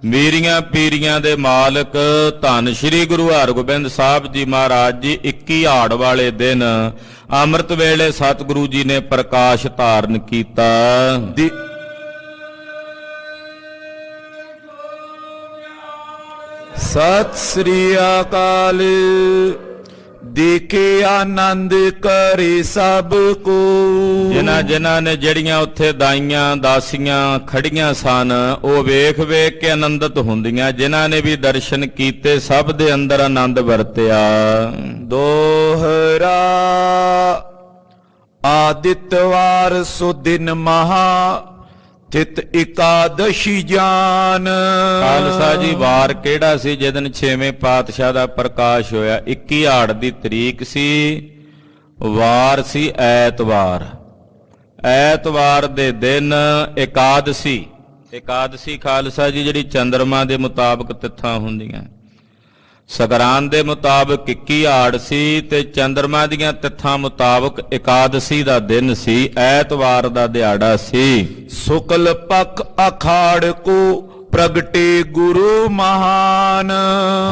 ਮੀਰੀਆਂ ਪੀਰੀਆਂ ਦੇ ਮਾਲਕ ਧੰਨ ਸ਼੍ਰੀ ਗੁਰੂ ਹਰਗੋਬਿੰਦ ਸਾਹਿਬ ਜੀ ਮਹਾਰਾਜ ਜੀ 21 ਹਾੜ ਵਾਲੇ ਦਿਨ ਅੰਮ੍ਰਿਤ ਵੇਲੇ ਸਤਿਗੁਰੂ ਜੀ ਨੇ ਪ੍ਰਕਾਸ਼ ਧਾਰਨ ਕੀਤਾ। ਸਤਿ ਸ੍ਰੀ ਅਕਾਲ। ਦੇਖੇ ਆਨੰਦ ਕਰੇ ਸਭ ਕੋ। ਜਿਨ੍ਹਾਂ ਨੇ ਜਿਹੜੀਆਂ ਉੱਥੇ ਦਾਈਆਂ ਦਾਸੀਆਂ ਖੜੀਆਂ ਸਨ ਉਹ ਵੇਖ ਵੇਖ ਕੇ ਆਨੰਦਿਤ ਹੁੰਦੀਆਂ। ਜਿਨ੍ਹਾਂ ਨੇ ਵੀ ਦਰਸ਼ਨ ਕੀਤੇ ਸਭ ਦੇ ਅੰਦਰ ਆਨੰਦ ਵਰਤਿਆ। ਦੋਹਰਾ ਆਦਿਤਵਾਰ ਸੋ ਦਿਨ ਮਹਾ ਤਿਤ ਇਕਾਦਸ਼ੀ ਜਾਨ। ਖਾਲਸਾ ਜੀ ਵਾਰ ਕਿਹੜਾ ਸੀ ਜਿਦਨ 6ਵੇਂ ਪਾਤਸ਼ਾਹ ਦਾ ਪ੍ਰਕਾਸ਼ ਹੋਇਆ? 21 ਹਾੜ ਦੀ ਤਰੀਕ ਸੀ, ਵਾਰ ਸੀ ਐਤਵਾਰ। ਐਤਵਾਰ ਦੇ ਦਿਨ ਇਕਾਦਸ਼ੀ। ਇਕਾਦਸ਼ੀ ਖਾਲਸਾ ਜੀ ਜਿਹੜੀ ਚੰਦਰਮਾ ਦੇ ਮੁਤਾਬਕ ਤਿੱਥਾਂ ਹੁੰਦੀਆਂ, ਸਗਰਾਨ ਦੇ ਮੁਤਾਬਕ 21 ਹਾੜ ਸੀ ਤੇ ਚੰਦਰਮਾ ਦੀਆਂ ਤਿੱਥਾਂ ਮੁਤਾਬਕ ਇਕਾਦਸ਼ੀ ਦਾ ਦਿਨ ਸੀ, ਐਤਵਾਰ ਦਾ ਦਿਹਾੜਾ ਸੀ। ਸੁਕਲ ਪਖ ਅਖਾੜ ਕੋ ਪ੍ਰਗਟੇ ਗੁਰੂ ਮਹਾਨ।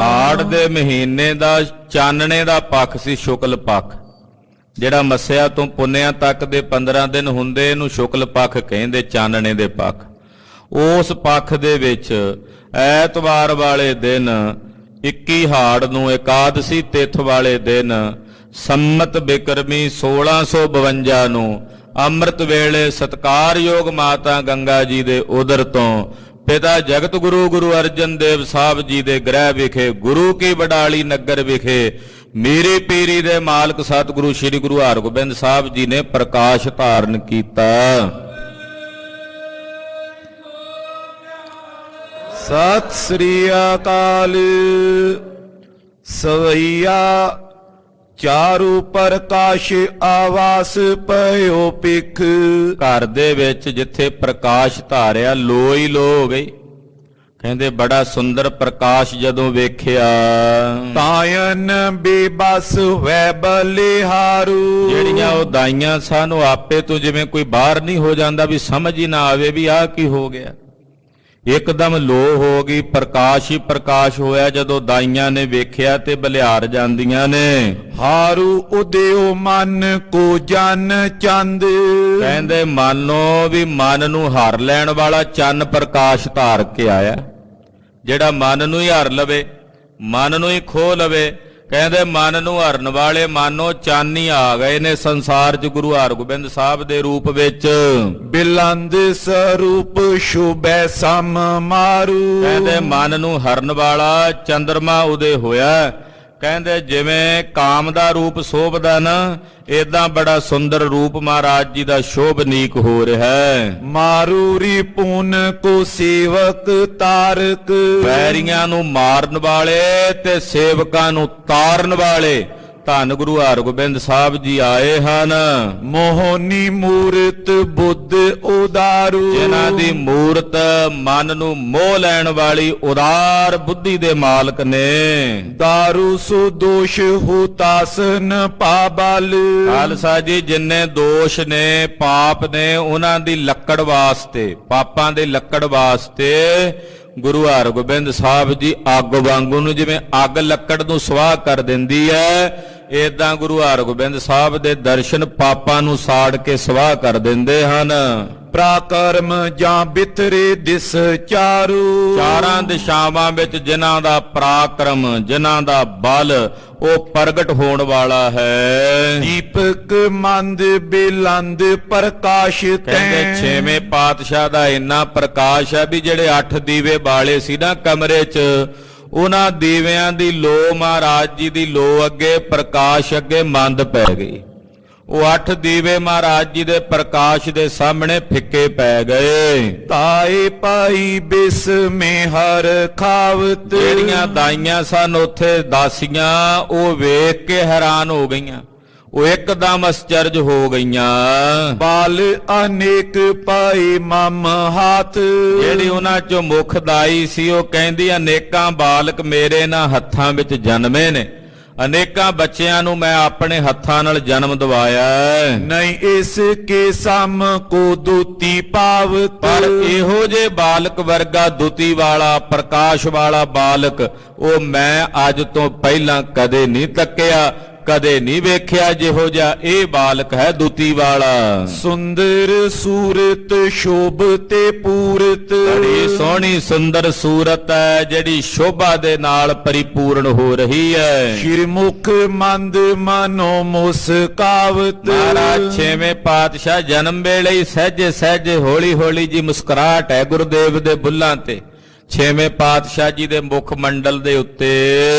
ਹਾੜ ਦੇ ਮਹੀਨੇ ਦਾ ਚਾਨਣੇ ਦਾ ਪੱਖ ਸੀ ਸ਼ੁਕਲ ਪੱਖ। ਜਿਹੜਾ ਮੱਸਿਆ ਤੋਂ ਪੁੰਨਿਆ ਤੱਕ ਦੇ 15 ਦਿਨ ਹੁੰਦੇ ਇਹਨੂੰ ਸ਼ੁਕਲ ਪੱਖ ਕਹਿੰਦੇ, ਚਾਨਣੇ ਦੇ ਪੱਖ। ਉਸ ਪੱਖ ਦੇ ਵਿੱਚ ਐਤਵਾਰ ਵਾਲੇ ਦਿਨ 21 ਹਾੜ ਨੂੰ ਇਕਾਦਸ਼ੀ ਤਿਥ ਵਾਲੇ ਦਿਨ ਸੰਮਤ ਬਿਕਰਮੀ 1652 ਨੂੰ ਅੰਮ੍ਰਿਤ ਵੇਲੇ ਸਤਿਕਾਰਯੋਗ ਮਾਤਾ ਗੰਗਾ ਜੀ ਦੇ ਉਦਰ ਤੋਂ ਪਿਤਾ ਜਗਤ ਗੁਰੂ ਗੁਰੂ ਅਰਜਨ ਦੇਵ ਸਾਹਿਬ ਜੀ ਦੇ ਗ੍ਰਹਿ ਵਿਖੇ ਗੁਰੂ ਕੀ ਬਡਾਲੀ ਨਗਰ ਵਿਖੇ ਮੀਰੀ ਪੀਰੀ ਦੇ ਮਾਲਕ ਸਤਿਗੁਰੂ ਸ੍ਰੀ ਗੁਰੂ ਹਰਗੋਬਿੰਦ ਸਾਹਿਬ ਜੀ ਨੇ ਪ੍ਰਕਾਸ਼ ਧਾਰਨ ਕੀਤਾ। ਸਤਿ ਸ੍ਰੀ ਅਕਾਲ। ਸਵਈਆ ਚਾਰੂ ਪ੍ਰਕਾਸ਼ ਆਵਾਸ ਪਇਓ ਪਿਖ। ਘਰ ਦੇ ਵਿੱਚ ਜਿੱਥੇ ਪ੍ਰਕਾਸ਼ ਧਾਰਿਆ ਲੋ ਹੀ ਲੋ ਹੋ ਗਈ। ਕਹਿੰਦੇ ਬੜਾ ਸੁੰਦਰ ਪ੍ਰਕਾਸ਼ ਜਦੋਂ ਵੇਖਿਆ, ਤਾਇਨ ਬੇਬਸ ਵੈ ਬਲਿਹਾਰੂ। ਜਿਹੜੀਆਂ ਉਹ ਦਾਈਆਂ ਸਨ ਉਹ ਆਪੇ ਤੋਂ ਜਿਵੇਂ ਕੋਈ ਬਾਹਰ ਨਹੀਂ ਹੋ ਜਾਂਦਾ, ਵੀ ਸਮਝ ਹੀ ਨਾ ਆਵੇ ਵੀ ਆਹ ਕੀ ਹੋ ਗਿਆ। ਇੱਕਦਮ ਲੋ ਹੋ ਗਈ, ਪ੍ਰਕਾਸ਼ ਹੀ ਪ੍ਰਕਾਸ਼ ਹੋਇਆ। ਜਦੋਂ ਦਾਈਆਂ ਨੇ ਵੇਖਿਆ ਤੇ ਬਲਿਹਾਰ ਜਾਂਦੀਆਂ ਨੇ। ਹਾਰੂ ਉਦਿਓ ਮਨ ਕੋ ਜਨ ਚੰਦ। ਕਹਿੰਦੇ ਮਾਨੋ ਵੀ ਮਨ ਨੂੰ ਹਰ ਲੈਣ ਵਾਲਾ ਚੰਨ ਪ੍ਰਕਾਸ਼ ਧਾਰ ਕੇ ਆਇਆ। ਜਿਹੜਾ ਮਨ ਨੂੰ ਹੀ ਹਰ ਲਵੇ, ਮਨ ਨੂੰ ਹੀ ਖੋਹ ਲਵੇ। ਕਹਿੰਦੇ ਮਨ ਨੂੰ ਹਰਨ ਵਾਲੇ ਮਾਨੋ ਚੰਨ ਹੀ ਆ ਗਏ ਨੇ ਸੰਸਾਰ 'ਚ ਗੁਰੂ ਹਰਗੋਬਿੰਦ ਸਾਹਿਬ ਦੇ ਰੂਪ ਵਿੱਚ। ਬਿਲੰਦ ਸਰੂਪ ਸ਼ੁਭੈ ਸਮ ਮਾਰੂ। ਕਹਿੰਦੇ ਮਨ ਨੂੰ ਹਰਨ ਵਾਲਾ ਚੰਦਰਮਾ ਉਦੇ ਹੋਇਆ। ਕਹਿੰਦੇ ਜਿਵੇਂ ਕਾਮ ਦਾ ਰੂਪ ਸ਼ੋਭਦਾ ਨਾ, ਏਦਾਂ ਬੜਾ ਸੁੰਦਰ ਰੂਪ ਮਹਾਰਾਜ ਜੀ ਦਾ ਸ਼ੋਭਨੀਕ ਹੋ ਰਿਹਾ ਹੈ। ਮਾਰੂਰੀ ਪੂਨ ਕੋ ਸੇਵਕ ਤਾਰਕ। ਵੈਰੀਆਂ ਨੂੰ ਮਾਰਨ ਵਾਲੇ ਤੇ ਸੇਵਕਾਂ ਨੂੰ ਤਾਰਨ ਵਾਲੇ ਧੰਨ ਗੁਰੂ ਹਰਗੋਬਿੰਦ ਸਾਹਿਬ ਜੀ ਆਏ ਹਨ। ਮੋਹਨੀ ਮੂਰਤ ਬੁੱਧ ਉਦਾਰੂ। ਜਿਨ੍ਹਾਂ ਦੀ ਮੂਰਤ ਮਨ ਨੂੰ ਮੋਹ ਲੈਣ ਵਾਲੀ ਉਦਾਰ ਬੁੱਧੀ ਦੇ ਮਾਲਕ ਨੇ। ਦਾਰੂ ਸੋ ਦੋਸ਼ ਹੁਤਾਸਨ ਪਾਬਲ। ਖਾਲਸਾ ਜੀ ਜਿੰਨੇ ਦੋਸ਼ ਨੇ ਪਾਪ ਨੇ ਉਹਨਾਂ ਦੀ ਲੱਕੜ ਵਾਸਤੇ, ਪਾਪਾਂ ਦੇ ਲੱਕੜ ਵਾਸਤੇ ਗੁਰੂ ਹਰਗੋਬਿੰਦ ਸਾਹਿਬ ਜੀ ਅੱਗ ਵਾਂਗੂ ਨੂੰ, ਜਿਵੇਂ ਅੱਗ ਲੱਕੜ ਨੂੰ ਸਵਾਹ ਕਰ ਦਿੰਦੀ ਹੈ, ਏਦਾਂ ਗੁਰੂ ਹਰਗੋਬਿੰਦ ਸਾਹਿਬ ਦੇ ਦਰਸ਼ਨ ਪਾਪਾਂ ਨੂੰ ਸਾੜ ਕੇ ਸਵਾਹ ਕਰ ਦਿੰਦੇ ਹਨ। ਪ੍ਰਾਕਰਮ ਜਾਂ ਬਿਤਰੇ ਦਿਸ ਚਾਰੂ। ਚਾਰਾਂ ਦਿਸ਼ਾਵਾਂ ਵਿੱਚ ਜਿਨ੍ਹਾਂ ਦਾ ਪਰਾਕਰਮ, ਜਿਨ੍ਹਾਂ ਦਾ ਬਲ ਉਹ ਪ੍ਰਗਟ ਹੋਣ ਵਾਲਾ ਹੈ। ਦੀਪਕ ਮੰਦ ਬਿਲੰਦ ਪ੍ਰਕਾਸ਼ ਕਹਿੰਦੇ ਤੈ। 6ਵੇਂ ਪਾਤਸ਼ਾਹ ਦਾ ਇੰਨਾ ਪ੍ਰਕਾਸ਼ ਹੈ ਵੀ ਜਿਹੜੇ 8 ਦੀਵੇ ਬਾਲੇ ਸੀ ਨਾ ਕਮਰੇ 'ਚ, ਉਹਨਾਂ ਦੀਵਿਆਂ ਦੀ ਲੋ ਮਹਾਰਾਜ ਜੀ ਦੀ ਲੋ ਅੱਗੇ, ਪ੍ਰਕਾਸ਼ ਅੱਗੇ ਮੰਦ ਪੈ ਗਈ। ਉਹ 8 ਦੀਵੇ ਮਹਾਰਾਜ ਜੀ ਦੇ ਪ੍ਰਕਾਸ਼ ਦੇ ਸਾਹਮਣੇ ਫਿੱਕੇ ਪੈ ਗਏ। ਤਾਏ ਪਾਈ ਬਿਸ ਮੇ ਹਰ ਖਾਵਤ। ਜਿਹੜੀਆਂ ਦਾਈਆਂ ਸਨ ਉੱਥੇ ਦਾਸੀਆਂ, ਉਹ ਵੇਖ ਕੇ ਹੈਰਾਨ ਹੋ ਗਈਆਂ, ਉਹ ਇੱਕਦਮ ਅਸਚਰਜ ਹੋ ਗਈਆਂ। ਬਾਲ ਅਨੇਕ ਪਾਈ ਮਮ ਹਾਥ। ਜਿਹੜੀ ਉਹਨਾਂ ਚੋਂ ਮੁੱਖ ਦਾਈ ਸੀ ਉਹ ਕਹਿੰਦੀ ਅਨੇਕਾਂ ਬਾਲਕ ਮੇਰੇ ਨਾ ਹੱਥਾਂ ਵਿੱਚ ਜਨਮੇ ਨੇ, ਅਨੇਕਾਂ ਬੱਚਿਆਂ ਨੂੰ ਮੈਂ ਆਪਣੇ ਹੱਥਾਂ ਨਾਲ ਜਨਮ ਦਿਵਾਇਆ। ਨਹੀਂ ਇਸ ਕੇ ਸਮ ਕੋ ਦੁਤੀ ਪਾਵਤ। ਪਰ ਇਹੋ ਜੇ ਬਾਲਕ ਵਰਗਾ ਦੁਤੀ ਵਾਲਾ, ਪ੍ਰਕਾਸ਼ ਵਾਲਾ ਬਾਲਕ ਉਹ ਮੈਂ ਅੱਜ ਤੋਂ ਪਹਿਲਾਂ ਕਦੇ ਨਹੀਂ ਤੱਕਿਆ, ਕਦੇ ਨਹੀਂ ਵੇਖਿਆ ਜਿਹੋ ਜਿਹਾ ਇਹ ਬਾਲਕ ਹੈ ਦੁਤੀ ਵਾਲਾ। ਸੁੰਦਰ ਸੂਰਤ ਸ਼ੋਭ ਤੇ ਪੂਰਤ। ਬੜੀ ਸੋਹਣੀ ਸੁੰਦਰ ਸੂਰਤ ਹੈ ਜਿਹੜੀ ਸ਼ੋਭਾ ਦੇ ਨਾਲ ਪਰਿਪੂਰਨ ਹੋ ਰਹੀ ਹੈ। ਸ਼੍ਰੀ ਮੁਖ ਮੰਦ ਮਨੋ ਮੁਸਕਾਵਤ। ਮਹਾਰਾਜ 6ਵੇਂ ਪਾਤਸ਼ਾਹ ਜਨਮ ਵੇਲੇ ਹੀ ਸਹਿਜੇ ਸਹਿਜੇ ਹੌਲੀ ਹੌਲੀ ਜੀ ਮੁਸਕਰਾਹਟ ਹੈ ਗੁਰਦੇਵ ਦੇ ਬੁੱਲਾਂ ਤੇ। ਛੇਵੇਂ ਪਾਤਸ਼ਾਹ ਜੀ ਦੇ ਮੁੱਖ ਮੰਡਲ ਦੇ ਉੱਤੇ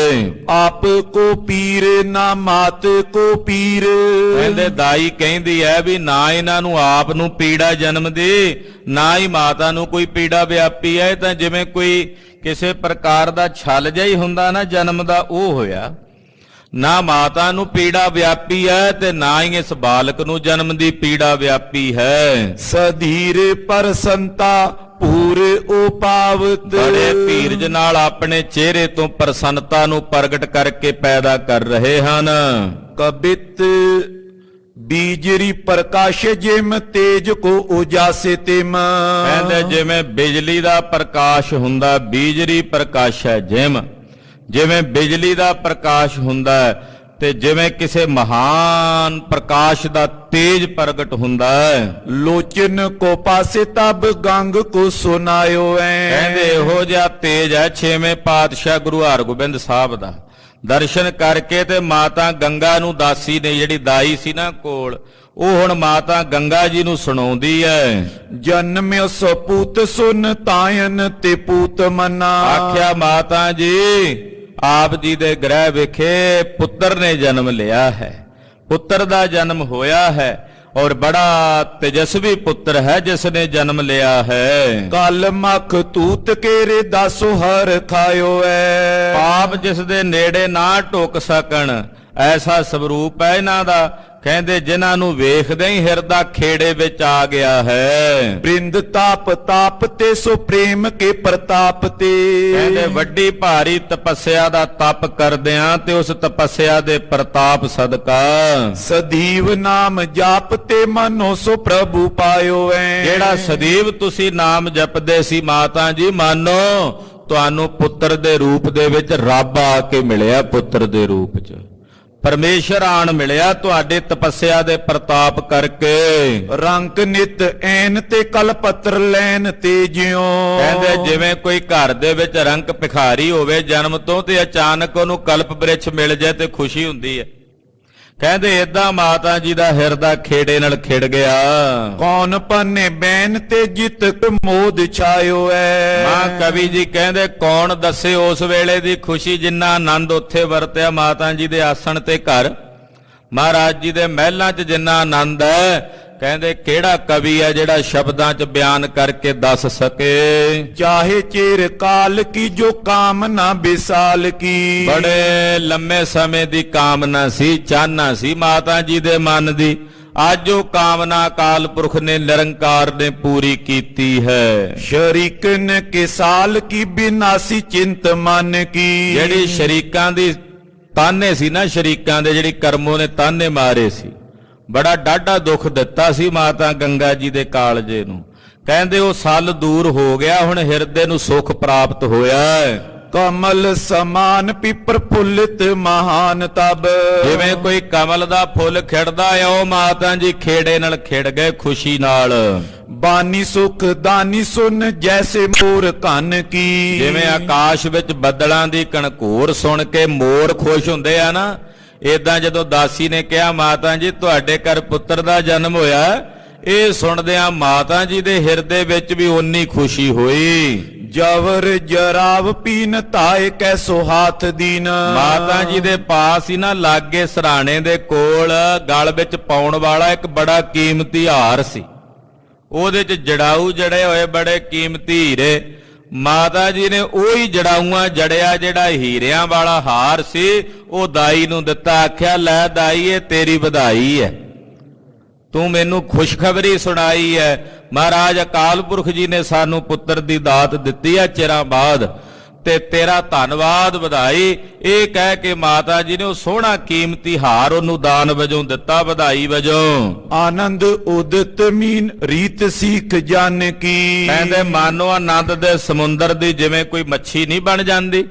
ਆਪ ਕੋ ਪੀਰ ਨਾ ਮਾਤ ਕੋ ਪੀਰ। ਕਹਿੰਦੇ ਦਾਈ ਕਹਿੰਦੀ ਹੈ ਵੀ ਨਾ ਇਹਨਾਂ ਨੂੰ ਆਪ ਨੂੰ ਪੀੜਾ ਜਨਮ ਦੇ, ਨਾ ਹੀ ਮਾਤਾ ਨੂੰ ਕੋਈ ਪੀੜਾ ਵਿਆਪੀ ਹੈ। ਤਾਂ ਜਿਵੇਂ ਕੋਈ ਕਿਸੇ ਪ੍ਰਕਾਰ ਦਾ ਛਲ ਜਿਹਾ ਹੀ ਹੁੰਦਾ ਨਾ ਜਨਮ ਦਾ, ਉਹ ਹੋਇਆ। ਨਾ ਮਾਤਾ ਨੂੰ ਪੀੜਾ ਵਿਆਪੀ ਹੈ ਤੇ ਨਾ ਹੀ ਇਸ ਬਾਲਕ ਨੂੰ ਜਨਮ ਦੀ ਪੀੜਾ ਵਿਆਪੀ ਹੈ। ਸਧੀਰ ਪਰਸੰਤਾ ਪੂਰ ਉਪਾਵਤ। ਬੜੇ ਧੀਰਜ ਨਾਲ ਆਪਣੇ ਚਿਹਰੇ ਤੋਂ ਪ੍ਰਸੰਨਤਾ ਨੂੰ ਪ੍ਰਗਟ ਕਰਕੇ ਪੈਦਾ ਕਰ ਰਹੇ ਹਨ। ਕਬਿਤ ਬੀਜਰੀ ਪ੍ਰਕਾਸ਼ ਜਿਮ ਤੇਜ ਕੋ ਉਜਾਸੇ ਤਿਮ। ਕਹਿੰਦੇ ਜਿਵੇਂ ਬਿਜਲੀ ਦਾ ਪ੍ਰਕਾਸ਼ ਹੁੰਦਾ, ਬੀਜਰੀ ਪ੍ਰਕਾਸ਼ ਹੈ ਜਿਵੇਂ ਬਿਜਲੀ ਦਾ ਪ੍ਰਕਾਸ਼ ਹੁੰਦਾ ਹੈ, ਤੇ ਜਿਵੇਂ ਕਿਸੇ ਮਹਾਨ ਪ੍ਰਕਾਸ਼ ਦਾ ਤੇਜ ਪ੍ਰਗਟ ਹੁੰਦਾ ਹੈ। ਲੋਚਨ ਕੋ ਪਾਸੇ ਤਬ ਗੰਗ ਕੋ ਸੁਨਾਇਓ ਐ। ਕਹਿੰਦੇ ਇਹੋ ਜਿਹਾ ਤੇਜ ਹੈ ਛੇਵੇਂ ਪਾਤਸ਼ਾਹ ਗੁਰੂ ਹਰਗੋਬਿੰਦ ਸਾਹਿਬ ਦਾ। ਦਰਸ਼ਨ ਕਰਕੇ ਤੇ ਮਾਤਾ ਗੰਗਾ ਨੂੰ ਦਾਸੀ ਨੇ, ਜਿਹੜੀ ਦਾਈ ਸੀ ਨਾ ਕੋਲ, ਉਹ ਹੁਣ ਮਾਤਾ ਗੰਗਾ ਜੀ ਨੂੰ ਸੁਣਾਉਂਦੀ ਹੈ। ਜਨਮਿਓ ਸੋ ਪੂਤ ਸੁਨ ਤਾਇਨ ਤੇ ਪੂਤ ਮਨਾ। ਆਖਿਆ ਮਾਤਾ ਜੀ ਆਪ ਜੀ ਦੇ ਗ੍ਰਹਿ ਵਿਖੇ ਪੁੱਤਰ ਨੇ ਜਨਮ ਲਿਆ ਹੈ, ਪੁੱਤਰ ਦਾ ਜਨਮ ਹੋਇਆ ਹੈ, ਔਰ ਬੜਾ ਤੇਜਸਵੀ ਪੁੱਤਰ ਹੈ ਜਿਸ ਨੇ ਜਨਮ ਲਿਆ ਹੈ। ਕਲ ਮਖ ਤੂਤ ਕੇਰੇ ਦਾਸੋ ਹਰ ਖਾਇਓ ਐ। ਪਾਪ ਜਿਸ ਦੇ ਨੇੜੇ ਨਾ ਢੁੱਕ ਸਕਣ, ਐਸਾ ਸਵਰੂਪ ਹੈ ਇਹਨਾਂ ਦਾ। ਕਹਿੰਦੇ ਜਿਨ੍ਹਾਂ ਨੂੰ ਵੇਖਦੇ ਹੀ ਹਿਰਦਾ ਖੇੜੇ ਵਿੱਚ ਆ ਗਿਆ ਹੈ। ਬ੍ਰਿੰਦ ਤਾਪ ਤਾਪ ਤੇ ਸੋ ਪ੍ਰੇਮ ਕੇ ਪ੍ਰਤਾਪ ਤੇ। ਕਹਿੰਦੇ ਵੱਡੀ ਭਾਰੀ ਤਪੱਸਿਆ ਦਾ ਤਪ ਕਰਦਿਆਂ ਤੇ ਉਸ ਤਪੱਸਿਆ ਦੇ ਪ੍ਰਤਾਪ ਸਦਕਾ ਸਦੀਵ ਨਾਮ ਜਾਪ ਤੇ ਮਨੋ ਸੋ ਪ੍ਰਭੂ ਪਾਇਓ ਐ। ਜਿਹੜਾ ਸਦੀਵ ਤੁਸੀਂ ਨਾਮ ਜਪਦੇ ਸੀ ਮਾਤਾ ਜੀ, ਮਾਨੋ ਤੁਹਾਨੂੰ ਪੁੱਤਰ ਦੇ ਰੂਪ ਦੇ ਵਿੱਚ ਰੱਬ ਆ ਕੇ ਮਿਲਿਆ। ਪੁੱਤਰ ਦੇ ਰੂਪ 'ਚ ਪਰਮੇਸ਼ਰ ਆਣ ਮਿਲਿਆ ਤੁਹਾਡੇ ਤਪੱਸਿਆ ਦੇ ਪ੍ਰਤਾਪ ਕਰਕੇ। ਰੰਕ ਨਿਤ ਐਨ ਤੇ ਕਲ ਪੱਤਰ ਲੈਨ ਤੇ ਜਿਉ। ਕਹਿੰਦੇ ਜਿਵੇਂ ਕੋਈ ਘਰ ਦੇ ਵਿੱਚ ਰੰਕ ਭਿਖਾਰੀ ਹੋਵੇ ਜਨਮ ਤੋਂ, ਤੇ ਅਚਾਨਕ ਉਹਨੂੰ ਕਲਪ ਬ੍ਰਿਛ ਮਿਲ ਜਾਏ ਤੇ ਖੁਸ਼ੀ ਹੁੰਦੀ ਹੈ। ਕਹਿੰਦੇ ਏਦਾਂ ਮਾਤਾ ਜੀ ਦਾ ਹਿਰਦਾ ਖੇੜੇ ਨਾਲ ਖਿੜ ਗਿਆ। ਕੌਣ ਪੰਨੇ ਬੈਨ ਤੇ ਜਿਤ ਮੋਦ ਛਾਇਓ ਐ। ਮਾਂ ਕਵੀ ਜੀ ਕਹਿੰਦੇ ਕੌਣ ਦੱਸੇ ਉਸ ਵੇਲੇ ਦੀ ਖੁਸ਼ੀ ਜਿੰਨਾ ਆਨੰਦ ਉੱਥੇ ਵਰਤਿਆ ਮਾਤਾ ਜੀ ਦੇ ਆਸਣ ਤੇ ਘਰ, ਮਹਾਰਾਜ ਜੀ ਦੇ ਮਹਿਲਾਂ 'ਚ ਜਿੰਨਾ ਆਨੰਦ ਹੈ। ਕਹਿੰਦੇ ਕਿਹੜਾ ਕਵੀ ਹੈ ਜਿਹੜਾ ਸ਼ਬਦਾਂ 'ਚ ਬਿਆਨ ਕਰਕੇ ਦੱਸ ਸਕੇ। ਚਾਹੇ ਚਿਰ ਕਾਲ ਕੀ ਜੋ ਕਾਮਨਾ ਬਿਸਾਲ ਕੀ। ਬੜੇ ਲੰਮੇ ਸਮੇਂ ਦੀ ਕਾਮਨਾ ਸੀ, ਚਾਹਨਾ ਸੀ ਮਾਤਾ ਜੀ ਦੇ ਮਨ ਦੀ। ਅੱਜ ਉਹ ਕਾਮਨਾ ਅਕਾਲ ਪੁਰਖ ਨੇ ਨਿਰੰਕਾਰ ਨੇ ਪੂਰੀ ਕੀਤੀ ਹੈ। ਸ਼ਰੀਕਨ ਕੇ ਸਾਲ ਕੀ ਬਿਨਾਸੀ ਚਿੰਤ ਮਨ ਕੀ। ਜਿਹੜੀ ਸ਼ਰੀਕਾਂ ਦੀ ਤਾਨੇ ਸੀ ਨਾ, ਸ਼ਰੀਕਾਂ ਦੇ ਜਿਹੜੀ ਕਰਮੋਂ ਨੇ ਤਾਨੇ ਮਾਰੇ ਸੀ, ਬੜਾ ਡਾਢਾ ਦੁੱਖ ਦਿੱਤਾ ਸੀ ਮਾਤਾ ਗੰਗਾ ਜੀ ਦੇ ਕਾਲਜੇ ਨੂੰ। ਕਹਿੰਦੇ ਉਹ ਸੱਲ ਦੂਰ ਹੋ ਗਿਆ, ਹੁਣ ਹਿਰਦੇ ਨੂੰ ਸੁਖ ਪ੍ਰਾਪਤ ਹੋਇਆ ਹੈ। ਕਮਲ ਸਮਾਨ ਪਿਪਰ ਫੁੱਲਿਤ ਮਹਾਨ ਤਬ। ਜਿਵੇਂ ਕੋਈ ਕਮਲ ਦਾ ਫੁੱਲ ਖਿੜਦਾ ਹੈ, ਉਹ ਮਾਤਾ ਜੀ ਖੇੜੇ ਨਾਲ ਖਿੜ ਗਏ ਖੁਸ਼ੀ ਨਾਲ। ਬਾਨੀ ਸੁਖ ਦਾਨੀ ਸੁਨ ਜੈਸੇ ਮੋਰ ਕੰਨ ਕੀ। ਜਿਵੇਂ ਆਕਾਸ਼ ਵਿੱਚ ਬੱਦਲਾਂ ਦੀ ਕਣਕੋਰ ਸੁਣ ਕੇ ਮੋਰ ਖੁਸ਼ ਹੁੰਦੇ ਆ ਨਾ, ਏਦਾਂ ਜਦੋਂ ਦਾਸੀ ਨੇ ਕਿਹਾ ਮਾਤਾ ਜੀ ਤੁਹਾਡੇ ਘਰ ਪੁੱਤਰ ਦਾ ਜਨਮ ਹੋਇਆ, ਇਹ ਸੁਣਦਿਆਂ ਮਾਤਾ ਜੀ ਦੇ ਹਿਰਦੇ ਵਿੱਚ ਵੀ ਓਨੀ ਖੁਸ਼ੀ ਹੋਈ। ਜਵਰ ਜਰਾਵ ਪੀਨ ਤਾਏ ਕੈਸੋ ਹਾਥ ਦੀਨ। ਮਾਤਾ ਜੀ ਦੇ ਪਾਸ ਹੀ ਨਾ ਲਾਗੇ ਸਰਾਣੇ ਦੇ ਕੋਲ ਗਲ ਵਿੱਚ ਪਾਉਣ ਵਾਲਾ ਇੱਕ ਬੜਾ ਕੀਮਤੀ ਹਾਰ ਸੀ। ਉਹਦੇ 'ਚ ਜੜਾਊ ਜੜੇ ਹੋਏ ਬੜੇ ਕੀਮਤੀ ਹੀਰੇ। ਮਾਤਾ ਜੀ ਨੇ ਉਹੀ ਜੜਾਊਆਂ ਜੜਿਆ ਜਿਹੜਾ ਹੀਰਿਆਂ ਵਾਲਾ ਹਾਰ ਸੀ, ਉਹ ਦਾਈ ਨੂੰ ਦਿੱਤਾ। ਆਖਿਆ ਲੈ ਦਾਈ ਇਹ ਤੇਰੀ ਵਧਾਈ ਹੈ, ਤੂੰ ਮੈਨੂੰ ਖੁਸ਼ਖਬਰੀ ਸੁਣਾਈ ਹੈ। ਮਹਾਰਾਜ ਅਕਾਲ ਪੁਰਖ ਜੀ ਨੇ ਸਾਨੂੰ ਪੁੱਤਰ ਦੀ ਦਾਤ ਦਿੱਤੀ ਹੈ ਚਿਰਾਂ ਬਾਅਦ, ਤੇ ਤੇਰਾ ਧੰਨਵਾਦ ਵਧਾਈ। ਇਹ ਕਹਿ ਕੇ ਮਾਤਾ ਜੀ ਨੇ ਉਹ ਸੋਹਣਾ ਕੀਮਤੀ ਹਾਰ ਉਹਨੂੰ ਦਾਨ ਵਜੋਂ ਦਿੱਤਾ, ਵਧਾਈ ਵਜੋਂ। ਆਨੰਦ ਉਦਿਤ ਮੀਨ ਰੀਤ ਸੀਖ ਜਨ ਕੀ। ਕਹਿੰਦੇ ਮਾਨੋ ਆਨੰਦ ਦੇ ਸਮੁੰਦਰ ਦੀ ਜਿਵੇਂ ਕੋਈ ਮੱਛੀ ਨਹੀਂ ਬਣ ਜਾਂਦੀ,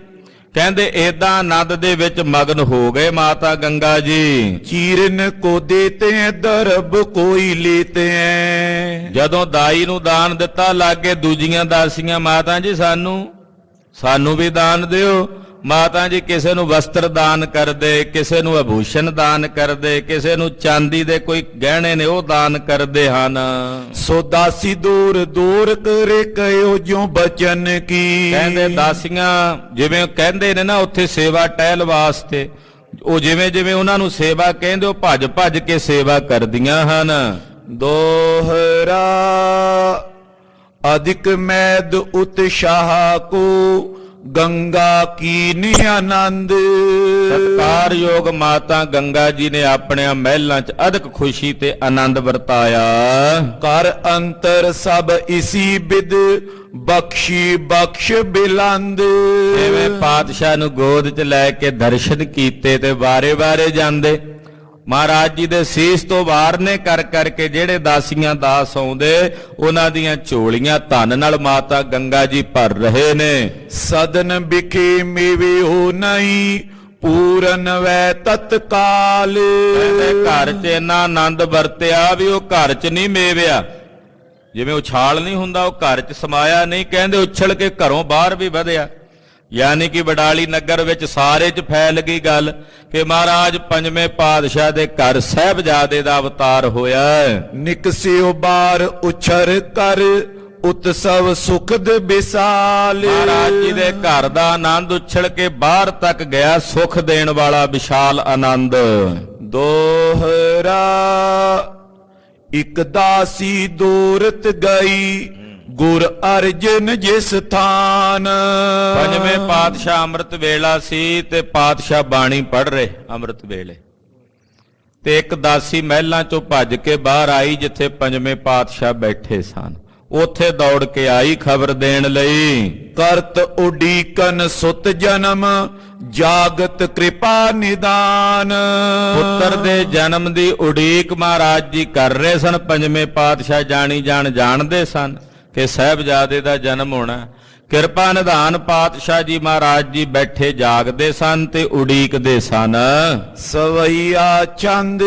ਕਹਿੰਦੇ ਏਦਾਂ ਆਨੰਦ ਦੇ ਵਿੱਚ ਮਗਨ ਹੋ ਗਏ ਮਾਤਾ ਗੰਗਾ ਜੀ। ਚੀਰਨ ਕੋ ਦੇਤੇ ਐ ਦਰਬ ਕੋਈ ਲੇਤੇ ਐ। ਜਦੋਂ ਦਾਈ ਨੂੰ ਦਾਨ ਦਿੱਤਾ, ਲਾਗੇ ਦੂਜੀਆਂ ਦਾਸੀਆਂ ਮਾਤਾ ਜੀ ਸਾਨੂੰ ਵੀ ਦਾਨ ਦਿਓ। ਮਾਤਾ ਜੀ ਕਿਸੇ ਨੂੰ ਵਸਤਰ ਦਾਨ ਕਰਦੇ, ਕਿਸੇ ਨੂੰ ਆਭੂਸ਼ਣ ਦਾਨ ਕਰਦੇ, ਕਿਸੇ ਨੂੰ ਚਾਂਦੀ ਦੇ ਕੋਈ ਗਹਿਣੇ ਨੇ ਉਹ ਦਾਨ ਕਰਦੇ ਹਨ। ਸੋ ਦਾਸੀ ਦੂਰ ਦੂਰ ਕਰੇ ਕਹਿਓ ਜਿਉ ਬਚਨ ਕੀ। ਕਹਿੰਦੇ ਦਾਸੀਆਂ ਜਿਵੇਂ ਕਹਿੰਦੇ ਨੇ ਨਾ ਉੱਥੇ ਸੇਵਾ ਟਹਿਲ ਵਾਸਤੇ, ਉਹ ਜਿਵੇਂ ਜਿਵੇਂ ਉਹਨਾਂ ਨੂੰ ਸੇਵਾ ਕਹਿੰਦੇ ਉਹ ਭੱਜ ਭੱਜ ਕੇ ਸੇਵਾ ਕਰਦੀਆਂ ਹਨ। ਦੋਹਰਾ ਅਧਿਕ ਮੈਦ ਉਤਸ਼ਾਹ ਕੋ ਗੰਗਾ ਕੀਨ ਆਨੰਦ। ਸਤਿਕਾਰਯੋਗ ਮਾਤਾ ਗੰਗਾ ਜੀ ਨੇ ਆਪਣੇ ਮਹਿਲਾਂ 'ਚ ਅਧਿਕ ਖੁਸ਼ੀ ਤੇ ਆਨੰਦ ਵਰਤਾਇਆ। ਕਰ ਅੰਤਰ ਸਭ ਇਸੀ ਬਿਦ ਬਖਸ਼ੀ ਬਖਸ਼ ਬਿਲੰਦ। ਜਿਵੇਂ ਪਾਤਸ਼ਾਹ ਨੂੰ ਗੋਦ 'ਚ ਲੈ ਕੇ ਦਰਸ਼ਨ ਕੀਤੇ ਤੇ ਵਾਰੇ-ਵਾਰੇ ਜਾਂਦੇ, ਮਹਾਰਾਜ ਜੀ ਦੇ ਸੀਸ ਤੋਂ ਵਾਰਨੇ ਕਰ ਕਰਕੇ ਜਿਹੜੇ ਦਾਸੀਆਂ ਦਾਸ ਆਉਂਦੇ ਉਹਨਾਂ ਦੀਆਂ ਝੋਲੀਆਂ ਧਨ ਨਾਲ ਮਾਤਾ ਗੰਗਾ ਜੀ ਭਰ ਰਹੇ ਨੇ। ਸਦਨ ਵਿਖੇ ਮੇਵੇ ਹੋ ਨਹੀਂ ਪੂਰਨ ਵੈ ਤਤਕਾਲ। ਕਹਿੰਦੇ ਘਰ 'ਚ ਇੰਨਾ ਆਨੰਦ ਵਰਤਿਆ ਵੀ ਉਹ ਘਰ 'ਚ ਨਹੀਂ ਮੇਵਿਆ, ਜਿਵੇਂ ਉਛਾਲ ਨਹੀਂ ਹੁੰਦਾ ਉਹ ਘਰ 'ਚ ਸਮਾਇਆ ਨਹੀਂ। ਕਹਿੰਦੇ ਉਛਲ ਕੇ ਘਰੋਂ ਬਾਹਰ ਵੀ ਵਧਿਆ, ਯਾਨੀ ਕਿ ਵਡਾਲੀ ਨਗਰ ਵਿੱਚ ਸਾਰੇ 'ਚ ਫੈਲ ਗਈ ਗੱਲ ਕਿ ਮਹਾਰਾਜ ਪੰਜਵੇਂ ਪਾਤਸ਼ਾਹ ਦੇ ਘਰ ਸਾਹਿਬਜ਼ਾਦੇ ਦਾ ਅਵਤਾਰ ਹੋਇਆ। ਨਿਕਸਿਓ ਬਾਰ ਉਛਰ ਕਰ ਉਤਸਵ ਸੁਖਦ ਵਿਸਾਲ। ਮਹਾਰਾਜ ਜੀ ਦੇ ਘਰ ਦਾ ਆਨੰਦ ਉਛਲ ਕੇ ਬਾਹਰ ਤੱਕ ਗਿਆ, ਸੁਖ ਦੇਣ ਵਾਲਾ ਵਿਸ਼ਾਲ ਆਨੰਦ। ਦੋਹਰਾ ਇਕ ਦਾਸੀ ਦੂਰਤ ਗਈ ਗੁਰ ਅਰਜਨ ਜਿਸ ਥਾਨ। ਪੰਜਵੇਂ ਪਾਤਸ਼ਾਹ ਅੰਮ੍ਰਿਤ ਵੇਲਾ ਸੀ ਤੇ ਪਾਤਸ਼ਾਹ ਬਾਣੀ ਪੜ੍ਹ ਰਹੇ ਅੰਮ੍ਰਿਤ ਵੇਲੇ, ਤੇ ਇੱਕ ਦਾਸੀ ਮਹਿਲਾਂ ਚੋਂ ਭੱਜ ਕੇ ਬਾਹਰ ਆਈ ਜਿੱਥੇ ਪੰਜਵੇਂ ਪਾਤਸ਼ਾਹ ਬੈਠੇ ਸਨ। ਉੱਥੇ ਦੌੜ ਕੇ ਆਈ ਖਬਰ ਦੇਣ ਲਈ। ਕਰਤ ਉਡੀਕਨ ਸੁਤ ਜਨਮ ਜਾਗਤ ਕਿਰਪਾ ਨਿਦਾਨ। ਪੁੱਤਰ ਦੇ ਜਨਮ ਦੀ ਉਡੀਕ ਮਹਾਰਾਜ ਜੀ ਕਰ ਰਹੇ ਸਨ। ਪੰਜਵੇਂ ਪਾਤਸ਼ਾਹ ਜਾਣੀ ਜਾਣਦੇ ਸਨ ਕਿ ਸਾਹਿਬਜ਼ਾਦੇ ਦਾ ਜਨਮ ਹੋਣਾ। ਕਿਰਪਾ ਨਿਧਾਨ ਪਾਤਸ਼ਾਹ ਜੀ ਮਹਾਰਾਜ ਜੀ ਬੈਠੇ ਜਾਗਦੇ ਸਨ ਤੇ ਉਡੀਕਦੇ ਸਨ। ਸਵਈਆ ਚੰਦ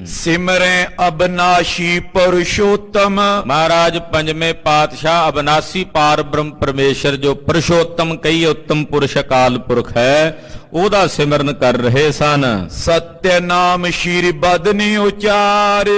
ਸਿਮਰੇ ਅਬਨਾਸ਼ੀ ਪੁਰਸ਼ੋਤਮ। ਮਹਾਰਾਜ ਪੰਜਵੇਂ ਪਾਤਸ਼ਾਹ ਅਬਨਾਸੀ ਪਾਰ ਬ੍ਰਹਮ ਪਰਮੇਸ਼ਰ ਜੋ ਪੁਰਸ਼ੋਤਮ ਕਈ ਉੱਤਮ ਪੁਰਸ਼ ਅਕਾਲ ਪੁਰਖ ਹੈ ਉਹਦਾ ਸਿਮਰਨ ਕਰ ਰਹੇ ਸਨ। ਸਤਿ ਨਾਮ ਸ਼੍ਰੀ ਬਦਨੀ ਉਚਾਰ।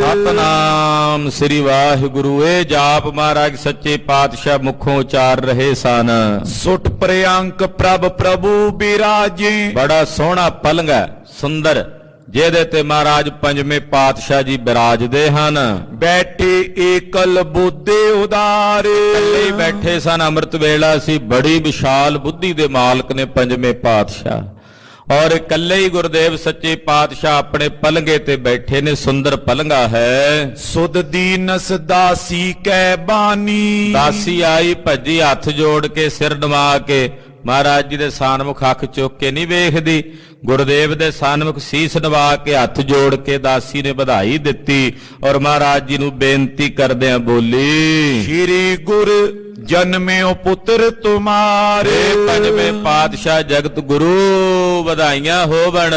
ਸਤਨਾਮ ਸ੍ਰੀ ਵਾਹਿਗੁਰੂ ਇਹ ਜਾਪ ਮਹਾਰਾਜ ਸੱਚੇ ਪਾਤਸ਼ਾਹ ਮੁਖੋਂ ਉਚਾਰ ਰਹੇ ਸਨ। ਸੁਟ ਪ੍ਰਿਅੰਕ ਪ੍ਰਭ ਪ੍ਰਭੂ ਬਿਰਾਜੇ। ਬੜਾ ਸੋਹਣਾ ਪਲੰਗ ਹੈ ਸੁੰਦਰ ਜਿਹਦੇ ਤੇ ਮਹਾਰਾਜ ਪੰਜਵੇਂ ਪਾਤਸ਼ਾਹ ਜੀ ਬਿਰਾਜਦੇ ਹਨ। ਬੈਠੇ ਏਕਲ ਬੁੱਧੇ ਉਦਾਰੇ। ਇਕੱਲੇ ਹੀ ਬੈਠੇ ਸਨ, ਅੰਮ੍ਰਿਤ ਵੇਲਾ ਸੀ। ਬੜੀ ਵਿਸ਼ਾਲ ਬੁੱਧੀ ਦੇ ਮਾਲਕ ਨੇ ਪੰਜਵੇਂ ਪਾਤਸ਼ਾਹ, ਔਰ ਇਕੱਲੇ ਹੀ ਗੁਰਦੇਵ ਸੱਚੇ ਪਾਤਸ਼ਾਹ ਆਪਣੇ ਪਲੰਗੇ ਤੇ ਬੈਠੇ ਨੇ। ਸੁੰਦਰ ਪਲੰਗਾ ਹੈ। ਸੁਧ ਦੀਨਸ ਦਾਸੀ ਕੈ ਬਾਨੀ। ਦਾਸੀ ਆਈ ਭੱਜੀ ਹੱਥ ਜੋੜ ਕੇ ਸਿਰ ਨਵਾ ਕੇ, ਮਹਾਰਾਜ ਜੀ ਦੇ ਸਾਨਮੁਖ ਅੱਖ ਚੁੱਕ ਕੇ ਨਹੀਂ ਵੇਖਦੀ, ਗੁਰਦੇਵ ਦੇ ਸਾਨਮੁਖ ਸੀਸ ਨਵਾ ਕੇ ਹੱਥ ਜੋੜ ਕੇ ਦਾਸੀ ਨੇ ਵਧਾਈ ਦਿੱਤੀ ਔਰ ਮਹਾਰਾਜ ਜੀ ਨੂੰ ਬੇਨਤੀ ਕਰਦਿਆਂ ਬੋਲੀ, ਸ਼੍ਰੀ ਗੁਰ ਜਨਮਿਓ ਪੁੱਤਰ ਤੁਮਾਰੇ। ਪੰਜਵੇਂ ਪਾਤਸ਼ਾਹ ਜਗਤ ਗੁਰੂ ਵਧਾਈਆਂ ਹੋਵਣ,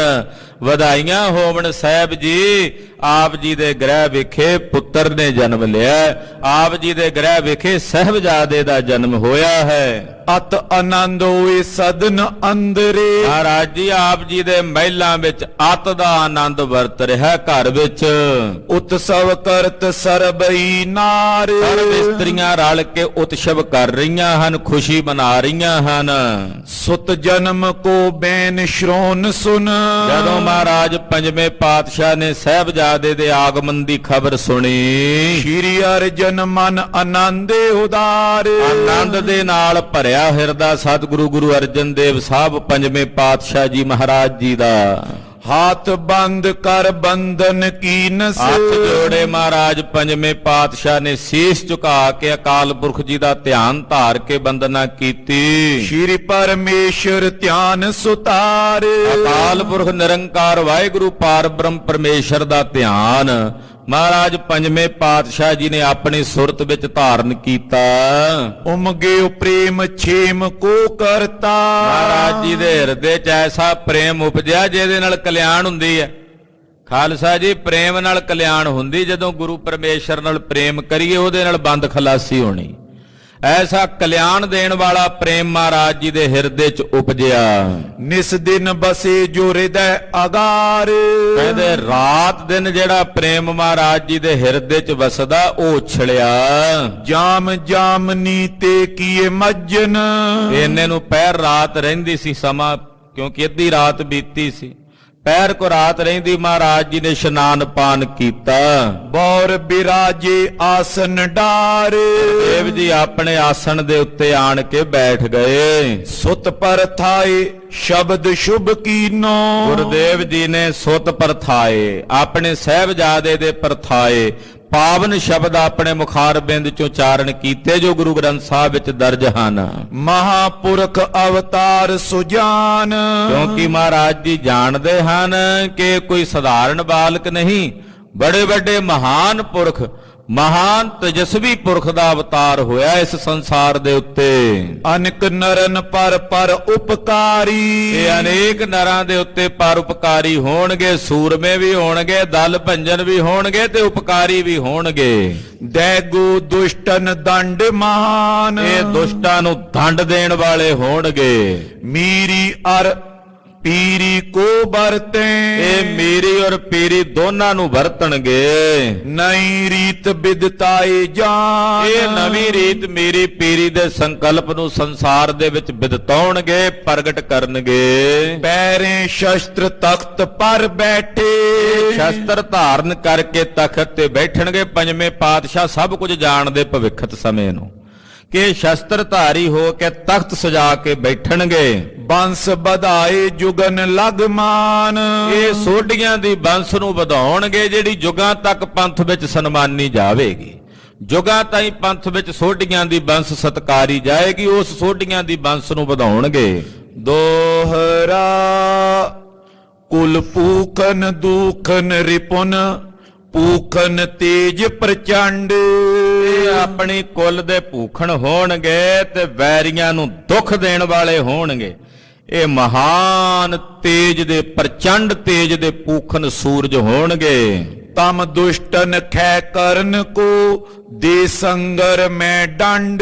ਵਧਾਈਆਂ ਹੋਵਣ ਸਾਹਿਬ ਜੀ। ਆਪ ਜੀ ਦੇ ਗ੍ਰਹਿ ਵਿਖੇ ਪੁੱਤਰ ਨੇ ਜਨਮ ਲਿਆ। ਆਪ ਜੀ ਦੇ ਗ੍ਰਹਿ ਵਿਖੇ ਸਾਹਿਬਜ਼ਾਦੇ ਦਾ ਜਨਮ ਹੋਇਆ ਹੈ। ਅਤ ਆਨੰਦ ਹੋਏ ਸਦਨ ਅੰਦਰੇ। ਮਹਾਰਾਜ ਜੀ ਆਪ ਜੀ ਦੇ ਮਹਿਲਾਂ ਵਿੱਚ ਅਤ ਦਾ ਆਨੰਦ ਵਰਤ ਰਿਹਾ ਘਰ ਵਿੱਚ। ਉਤਸਵ ਕਰਤ ਸਰਬਈ ਨਾਰ। ਸਰਬ ਇਸਤਰੀਆਂ ਰਲ ਕੇ ਉਤਸਵ ਕਰ ਰਹੀਆਂ ਹਨ, ਖੁਸ਼ੀ ਮਨਾ ਰਹੀਆਂ ਹਨ। ਸੁਤ ਜਨਮ ਕੋ ਬੈਨ ਸ਼੍ਰੋਨ ਸੁਨ। ਜਦੋਂ ਮਹਾਰਾਜ ਪੰਜਵੇਂ ਪਾਤਸ਼ਾਹ ਨੇ ਸਾਹਿਬਜ਼ਾਦੇ ਦੇ ਆਗਮਨ ਦੀ ਖਬਰ ਸੁਣੀ, ਸ਼੍ਰੀ ਅਰਜਨ ਮਨ ਆਨੰਦੇ ਉਦਾਰ। ਆਨੰਦ ਦੇ ਨਾਲ ਭਰਿਆ ਹਿਰਦਾ ਸਤਿਗੁਰੂ ਗੁਰੂ ਅਰਜਨ ਦੇਵ ਸਾਹਿਬ ਪੰਜਵੇਂ ਪਾਤਸ਼ਾਹ ਜੀ ਮਹਾਰਾਜ ਜੀ ਦਾ ਹਾਥ ਬੰਦ ਕਰ ਬੰਧਨ ਕੀਨਸ। ਹੱਥ ਜੋੜੇ ਮਹਾਰਾਜ ਪੰਜਵੇਂ ਪਾਤਸ਼ਾਹ ਨੇ ਸੀਸ ਝੁਕਾ ਕੇ ਅਕਾਲ ਪੁਰਖ ਜੀ ਦਾ ਧਿਆਨ ਧਾਰ ਕੇ ਬੰਦਨਾ ਕੀਤੀ। ਸ਼੍ਰੀ ਪਰਮੇਸ਼ਰ ਧਿਆਨ ਸੁਤਾਰ। ਅਕਾਲ ਪੁਰਖ ਨਿਰੰਕਾਰ ਵਾਹਿਗੁਰੂ ਪਾਰ ਬ੍ਰਹਮ ਪਰਮੇਸ਼ਰ ਦਾ ਧਿਆਨ ਮਹਾਰਾਜ ਪੰਜਵੇਂ ਪਾਤਸ਼ਾਹ ਜੀ ਨੇ ਆਪਣੀ ਸੁਰਤ ਵਿੱਚ ਧਾਰਨ ਕੀਤਾ। ਉਮਗਿਓ ਪ੍ਰੇਮ ਛੇਮ ਕੋ ਕਰਤਾ। ਮਹਾਰਾਜ ਜੀ ਦੇ ਹਿਰਦੇ 'ਚ ਐਸਾ ਪ੍ਰੇਮ ਉਪਜਿਆ ਜਿਹਦੇ ਨਾਲ ਕਲਿਆਣ ਹੁੰਦੀ ਹੈ। ਖਾਲਸਾ ਜੀ ਪ੍ਰੇਮ ਨਾਲ ਕਲਿਆਣ ਹੁੰਦੀ ਜਦੋਂ ਗੁਰੂ ਪਰਮੇਸ਼ਰ ਨਾਲ ਪ੍ਰੇਮ ਕਰੀਏ, ਉਹਦੇ ਨਾਲ ਬੰਦ ਖਲਾਸੀ ਹੋਣੀ। ਐਸਾ ਕਲਿਆਣ ਦੇਣ ਵਾਲਾ ਪ੍ਰੇਮ ਮਹਾਰਾਜ ਜੀ ਦੇ ਹਿਰਦੇ 'ਚ ਉਪਜਿਆ। ਨਿਸ ਦਿਨ ਬਸੇ ਜੋ ਹਿਰਦੈ ਅਗਾਰ। ਕਹਿੰਦੇ ਰਾਤ ਦਿਨ ਜਿਹੜਾ ਪ੍ਰੇਮ ਮਹਾਰਾਜ ਜੀ ਦੇ ਹਿਰਦੇ 'ਚ ਵਸਦਾ ਉਹ ਉਛਲਿਆ। ਜਾਮ ਜਾਮਨੀ ਤੇ ਕੀਏ ਮੱਜਨ। ਇੰਨੇ ਨੂੰ ਪਹਿਰ ਰਾਤ ਰਹਿੰਦੀ ਸੀ ਸਮਾਂ, ਕਿਉਂਕਿ ਅੱਧੀ ਰਾਤ ਬੀਤੀ ਸੀ। ਪਹਿਰ ਕੋ ਰਾਤ ਰਹਿੰਦੀ ਮਹਾਰਾਜ ਜੀ ਨੇ ਇਸ਼ਨਾਨ ਪਾਨ ਕੀਤਾ। ਬੌਰ ਬਿਰਾਜੇ ਆਸਨ ਡਾਰ। ਦੇਵ ਜੀ ਆਪਣੇ ਆਸਣ ਦੇ ਉੱਤੇ ਆਣ ਕੇ ਬੈਠ ਗਏ। ਸੁਤ ਪਰ ਥਾਏ ਸ਼ਬਦ ਸ਼ੁਭ ਕੀਨੋ। ਗੁਰਦੇਵ ਜੀ ਨੇ ਸੁਤ ਪਰਥਾਏ, ਆਪਣੇ ਸਾਹਿਬਜ਼ਾਦੇ ਦੇ ਪਰਥਾਏ ਪਾਵਨ ਸ਼ਬਦ ਆਪਣੇ ਮੁਖਾਰਬਿੰਦ ਚੋਂ ਉਚਾਰਨ ਕੀਤੇ, ਜੋ ਗੁਰੂ ਗ੍ਰੰਥ ਸਾਹਿਬ ਵਿੱਚ ਦਰਜ ਹਨ। ਮਹਾਪੁਰਖ ਅਵਤਾਰ ਸੁਜਾਨ। ਕਿਉਂਕਿ ਮਹਾਰਾਜ ਜੀ ਜਾਣਦੇ ਹਨ ਕਿ ਕੋਈ ਸਧਾਰਨ ਬਾਲਕ ਨਹੀਂ, ਬੜੇ ਵੱਡੇ ਮਹਾਨ ਪੁਰਖ, ਮਹਾਨ ਤੇਜਸਵੀ ਪੁਰਖ ਦਾ ਅਵਤਾਰ ਹੋਇਆ ਇਸ ਸੰਸਾਰ ਦੇ ਉੱਤੇ। ਅਨੇਕ ਨਰਨ ਪਰ ਉਪਕਾਰੀ। ਇਹ ਅਨੇਕ ਨਰਾਂ ਦੇ ਉੱਤੇ ਪਰਉਪਕਾਰੀ ਹੋਣਗੇ, ਸੂਰਮੇ ਵੀ ਹੋਣਗੇ, ਦਲ ਭੰਜਨ ਵੀ ਹੋਣਗੇ ਤੇ ਉਪਕਾਰੀ ਵੀ ਹੋਣਗੇ। ਦੈਗੋ ਦੁਸ਼ਟਨ ਦੰਡ ਮਹਾਨ। ਇਹ ਦੁਸ਼ਟਾਂ ਨੂੰ ਦੰਡ ਦੇਣ ਵਾਲੇ ਹੋਣਗੇ। ਮੀਰੀ ਅਰ ਪੀਰੀ ਕੋ ਵਰਤੇ। ਇਹ ਮੇਰੀ ਔਰ ਪੀਰੀ ਦੋਨਾਂ ਨੂੰ ਵਰਤਣਗੇ। ਨਈ ਰੀਤ ਬਿਦਤਾਏ ਜਾਨ। ਇਹ ਨਵੀਂ ਰੀਤ ਮੇਰੀ ਪੀਰੀ ਦੇ ਸੰਕਲਪ ਨੂੰ ਸੰਸਾਰ ਦੇ ਵਿੱਚ ਬਿਦਤਾਉਣਗੇ, ਪ੍ਰਗਟ ਕਰਨਗੇ। ਪੈਰੇ ਸ਼ਸਤਰ ਤਖਤ ਪਰ ਬੈਠੇ। ਸ਼ਸਤਰ ਧਾਰਨ ਕਰਕੇ ਤਖਤ ਤੇ ਬੈਠਣਗੇ। ਪੰਜਵੇਂ ਪਾਤਸ਼ਾਹ ਸਭ ਕੁਝ ਜਾਣਦੇ ਭਵਿੱਖਤ ਸਮੇਂ ਨੂੰ, ਕਿ ਸ਼ਸਤਰ ਧਾਰੀ ਹੋ ਕੇ ਤਖਤ ਸਜਾ ਕੇ ਬੈਠਣਗੇ। ਬੰਸ ਵਧਾਏ ਜੁਗਨ ਲਗਮਾਨ। ਇਹ ਸੋਢੀਆਂ ਦੀ ਬੰਸ ਨੂੰ ਵਧਾਉਣਗੇ, ਜਿਹੜੀ ਜੁਗਾਂ ਤੱਕ ਪੰਥ ਵਿੱਚ ਸਨਮਾਨੀ ਜਾਵੇਗੀ। ਜੁਗਾਂ ਤਾਈਂ ਪੰਥ ਵਿੱਚ ਸੋਢੀਆਂ ਦੀ ਬੰਸ ਸਤਕਾਰੀ ਜਾਏਗੀ, ਉਸ ਸੋਢੀਆਂ ਦੀ ਬੰਸ ਨੂੰ ਵਧਾਉਣਗੇ। ਦੋਹਰਾ ਕੁਲ ਪੂਖਨ ਦੂਖਨ ਰਿਪੁਨ ਪੂਖਨ ਤੇਜ ਪ੍ਰਚੰਡ। ਇਹ ਆਪਣੀ ਕੁੱਲ ਦੇ ਭੂਖਣ ਹੋਣਗੇ ਤੇ ਵੈਰੀਆਂ ਨੂੰ ਦੁੱਖ ਦੇਣ ਵਾਲੇ ਹੋਣਗੇ। ਇਹ ਮਹਾਨ ਤੇਜ ਦੇ, ਪ੍ਰਚੰਡ ਤੇਜ ਦੇ ਪੂਖਨ ਸੂਰਜ ਹੋਣਗੇ। ਤਮ ਦੁਸ਼ਟਨ ਖੈ ਕਰਨ ਕੋ ਦੇ ਸੰਗਰ ਮੈਂ ਡੰਡ।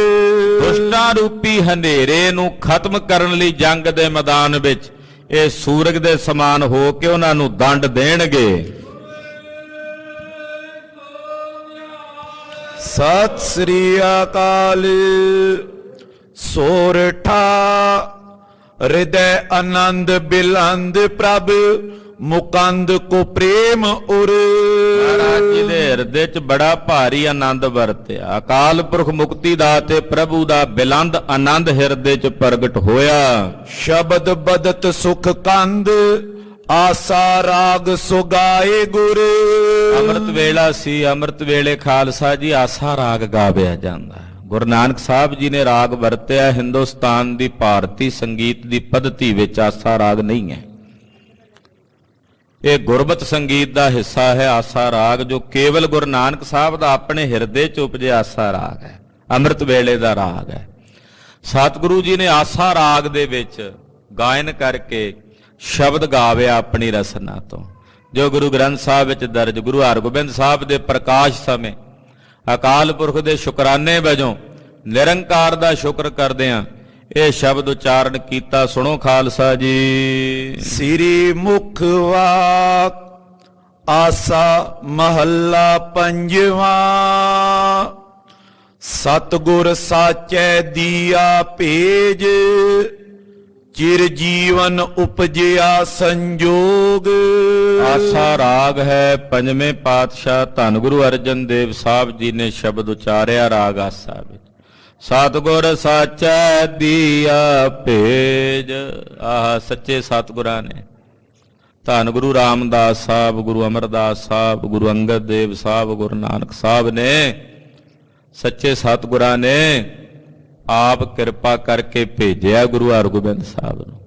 ਦੁਸ਼ਟਾਂ ਰੂਪੀ ਹਨੇਰੇ ਨੂੰ ਖਤਮ ਕਰਨ ਲਈ ਜੰਗ ਦੇ ਮੈਦਾਨ ਵਿੱਚ ਇਹ ਸੂਰਜ ਦੇ ਸਮਾਨ ਹੋ ਕੇ ਉਹਨਾਂ ਨੂੰ ਦੰਡ ਦੇਣਗੇ। ਸਤਿ ਸ੍ਰੀ ਅਕਾਲ। ਸੋਰਠਾ ਹਿਰਦੈ ਆਨੰਦ ਬਿਲੰਦ ਪ੍ਰਭ ਮੁਕੰਦ ਕੋ ਪ੍ਰੇਮ ਉਰ। ਮਹਾਰਾਜ ਜੀ ਦੇ ਹਿਰਦੇ 'ਚ ਬੜਾ ਭਾਰੀ ਆਨੰਦ ਵਰਤਿਆ। ਅਕਾਲ ਪੁਰਖ ਮੁਕਤੀ ਦਾਤੇ ਪ੍ਰਭੂ ਦਾ ਬਿਲੰਦ ਆਨੰਦ ਹਿਰਦੇ 'ਚ ਪ੍ਰਗਟ ਹੋਇਆ। ਸ਼ਬਦ ਬਦਤ ਸੁਖ ਕੰਦ ਆਸਾ ਰਾਗ ਸੁਗਾਏ ਗੁਰ। ਅੰਮ੍ਰਿਤ ਵੇਲਾ ਸੀ, ਅੰਮ੍ਰਿਤ ਵੇਲੇ ਖਾਲਸਾ ਜੀ ਆਸਾ ਰਾਗ ਗਾਵਿਆ ਜਾਂਦਾ ਹੈ। ਗੁਰੂ ਨਾਨਕ ਸਾਹਿਬ ਜੀ ਨੇ ਰਾਗ ਵਰਤਿਆ। ਹਿੰਦੁਸਤਾਨ ਦੀ ਭਾਰਤੀ ਸੰਗੀਤ ਦੀ ਪੱਧਤੀ ਵਿੱਚ ਆਸਾ ਰਾਗ ਨਹੀਂ ਹੈ। ਇਹ ਗੁਰਬਤ ਸੰਗੀਤ ਦਾ ਹਿੱਸਾ ਹੈ ਆਸਾ ਰਾਗ, ਜੋ ਕੇਵਲ ਗੁਰੂ ਨਾਨਕ ਸਾਹਿਬ ਦਾ ਆਪਣੇ ਹਿਰਦੇ 'ਚ ਉਪਜਿਆ ਆਸਾ ਰਾਗ ਹੈ, ਅੰਮ੍ਰਿਤ ਵੇਲੇ ਦਾ ਰਾਗ ਹੈ। ਸਤਿਗੁਰੂ ਜੀ ਨੇ ਆਸਾ ਰਾਗ ਦੇ ਵਿੱਚ ਗਾਇਨ ਕਰਕੇ ਸ਼ਬਦ ਗਾਵਿਆ ਆਪਣੀ ਰਸਨਾ ਤੋਂ, ਜੋ ਗੁਰੂ ਗ੍ਰੰਥ ਸਾਹਿਬ ਵਿੱਚ ਦਰਜ। ਗੁਰੂ ਹਰਗੋਬਿੰਦ ਸਾਹਿਬ ਦੇ ਪ੍ਰਕਾਸ਼ ਸਮੇਂ ਅਕਾਲ ਪੁਰਖ ਦੇ ਸ਼ੁਕਰਾਨੇ ਵਜੋਂ ਨਿਰੰਕਾਰ ਦਾ ਸ਼ੁਕਰ ਕਰਦਿਆਂ ਇਹ ਸ਼ਬਦ ਉਚਾਰਨ ਕੀਤਾ। ਸੁਣੋ ਖਾਲਸਾ ਜੀ। ਸ੍ਰੀ ਮੁਖ ਵਾਕ ਆਸਾ ਮਹੱਲਾ ਪੰਜਵਾ। ਸਤਿਗੁਰ ਸਾਚੈ ਦੀਆ ਭੇਜ ਚਿਰ ਜੀਵਨ ਉਪਜਿਆ ਸੰਜੋਗ। ਆਸਾ ਰਾਗ ਹੈ। ਪੰਜਵੇਂ ਪਾਤਸ਼ਾਹ ਧੰਨ ਗੁਰੂ ਅਰਜਨ ਦੇਵ ਸਾਹਿਬ ਜੀ ਨੇ ਸ਼ਬਦ ਉਚਾਰਿਆ ਰਾਗ ਆਸਾ ਵਿੱਚ। ਸਤਿਗੁਰ ਸਾਚੈ ਦੀਆ ਭੇਜ। ਆਹ ਸੱਚੇ ਸਤਿਗੁਰਾਂ ਨੇ, ਧੰਨ ਗੁਰੂ ਰਾਮਦਾਸ ਸਾਹਿਬ, ਗੁਰੂ ਅਮਰਦਾਸ ਸਾਹਿਬ, ਗੁਰੂ ਅੰਗਦ ਦੇਵ ਸਾਹਿਬ, ਗੁਰੂ ਨਾਨਕ ਸਾਹਿਬ ਨੇ, ਸੱਚੇ ਸਤਿਗੁਰਾਂ ਨੇ ਆਪ ਕਿਰਪਾ ਕਰਕੇ ਭੇਜਿਆ ਗੁਰੂ ਹਰਗੋਬਿੰਦ ਸਾਹਿਬ ਨੂੰ।